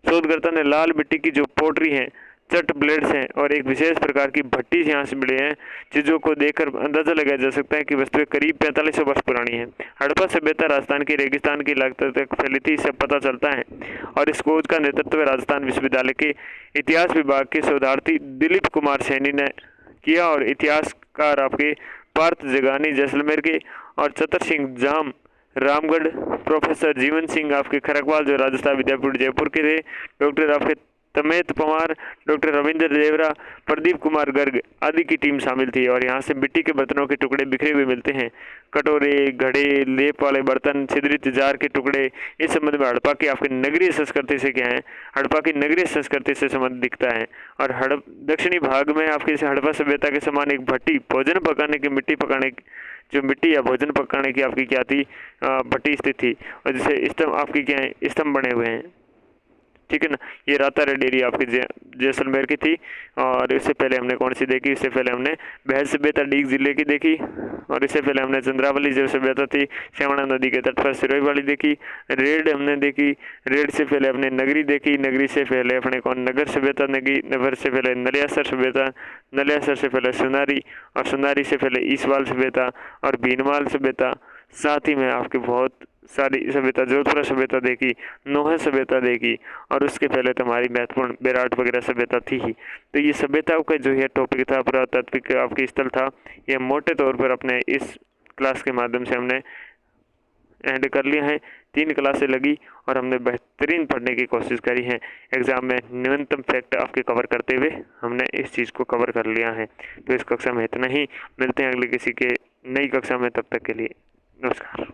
शोधकर्ता ने लाल मिट्टी की जो पोटरी है, चट ब्लेड्स हैं और एक विशेष प्रकार की भट्टी यहाँ से मिले हैं, चीज़ों को देखकर अंदाजा लगाया जा सकता है कि वस्तुएं करीब 4500 वर्ष पुरानी हैं। हड़प्पा सभ्यता राजस्थान के रेगिस्तान की इलाके तक फैली थी, इससे पता चलता है। और इस खोज का नेतृत्व राजस्थान विश्वविद्यालय के इतिहास विभाग के शोधार्थी दिलीप कुमार सैनी ने किया और इतिहासकार आपके पार्थ जगानी जैसलमेर के और चतर सिंह जाम रामगढ़, प्रोफेसर जीवन सिंह आपके खरकवाल जो राजस्थान विद्यापीठ जयपुर के थे, डॉक्टर आपके तमेत पवार, डॉक्टर रविंद्र देवरा, प्रदीप कुमार गर्ग आदि की टीम शामिल थी। और यहाँ से मिट्टी के बर्तनों के टुकड़े बिखरे हुए मिलते हैं, कटोरे, घड़े, लेप वाले बर्तन, छिद्रित जार के टुकड़े। इस संबंध में हड़प्पा की आपकी नगरीय संस्कृति से क्या है, हड़प्पा की नगरीय संस्कृति से संबंध दिखता है। और दक्षिणी भाग में आपकी हड़प्पा सभ्यता के समान एक भट्टी, भोजन पकाने की मिट्टी पकाने जो मिट्टी या भोजन पकाने की आपकी क्या थी, भट्टी स्थित थी और जिसे स्तंभ आपकी क्या है, स्तंभ बने हुए हैं। ठीक है ना। ये रातारी डेयरी आपकी जैसलमेर की थी। और इससे पहले हमने कौन सी देखी? इससे पहले हमने बहस सभ्यता डीग जिले की देखी और इससे पहले हमने चंद्रावली जो सभ्यता थी श्यामणा नदी के तट पर सिरोही वाली देखी। रेड हमने देखी, रेड से पहले हमने नगरी देखी, नगरी से पहले अपने कौन नगर सभ्यता नगी, नगर से पहले नलियासर सभ्यता, नलियासर से पहले सुनारी और सुनारी से पहले ईसवाल सभ्यता और भीनमाल सभ्यता। साथ ही में आपकी बहुत सारी सभ्यता, जोधपुर सभ्यता देखी, नोहा सभ्यता देखी और उसके पहले तो हमारी महत्वपूर्ण बेराट वगैरह सभ्यता थी ही। तो ये सभ्यताओं का जो है टॉपिक था, पुरातात्विक आपकी स्थल था, ये मोटे तौर पर अपने इस क्लास के माध्यम से हमने एंड कर लिया है। 3 क्लासें लगी और हमने बेहतरीन पढ़ने की कोशिश करी है। एग्ज़ाम में न्यूनतम फैक्ट आपके कवर करते हुए हमने इस चीज़ को कवर कर लिया है। तो इस कक्षा में इतना ही, मिलते हैं अगले किसी के नई कक्षा में, तब तक के लिए नमस्कार।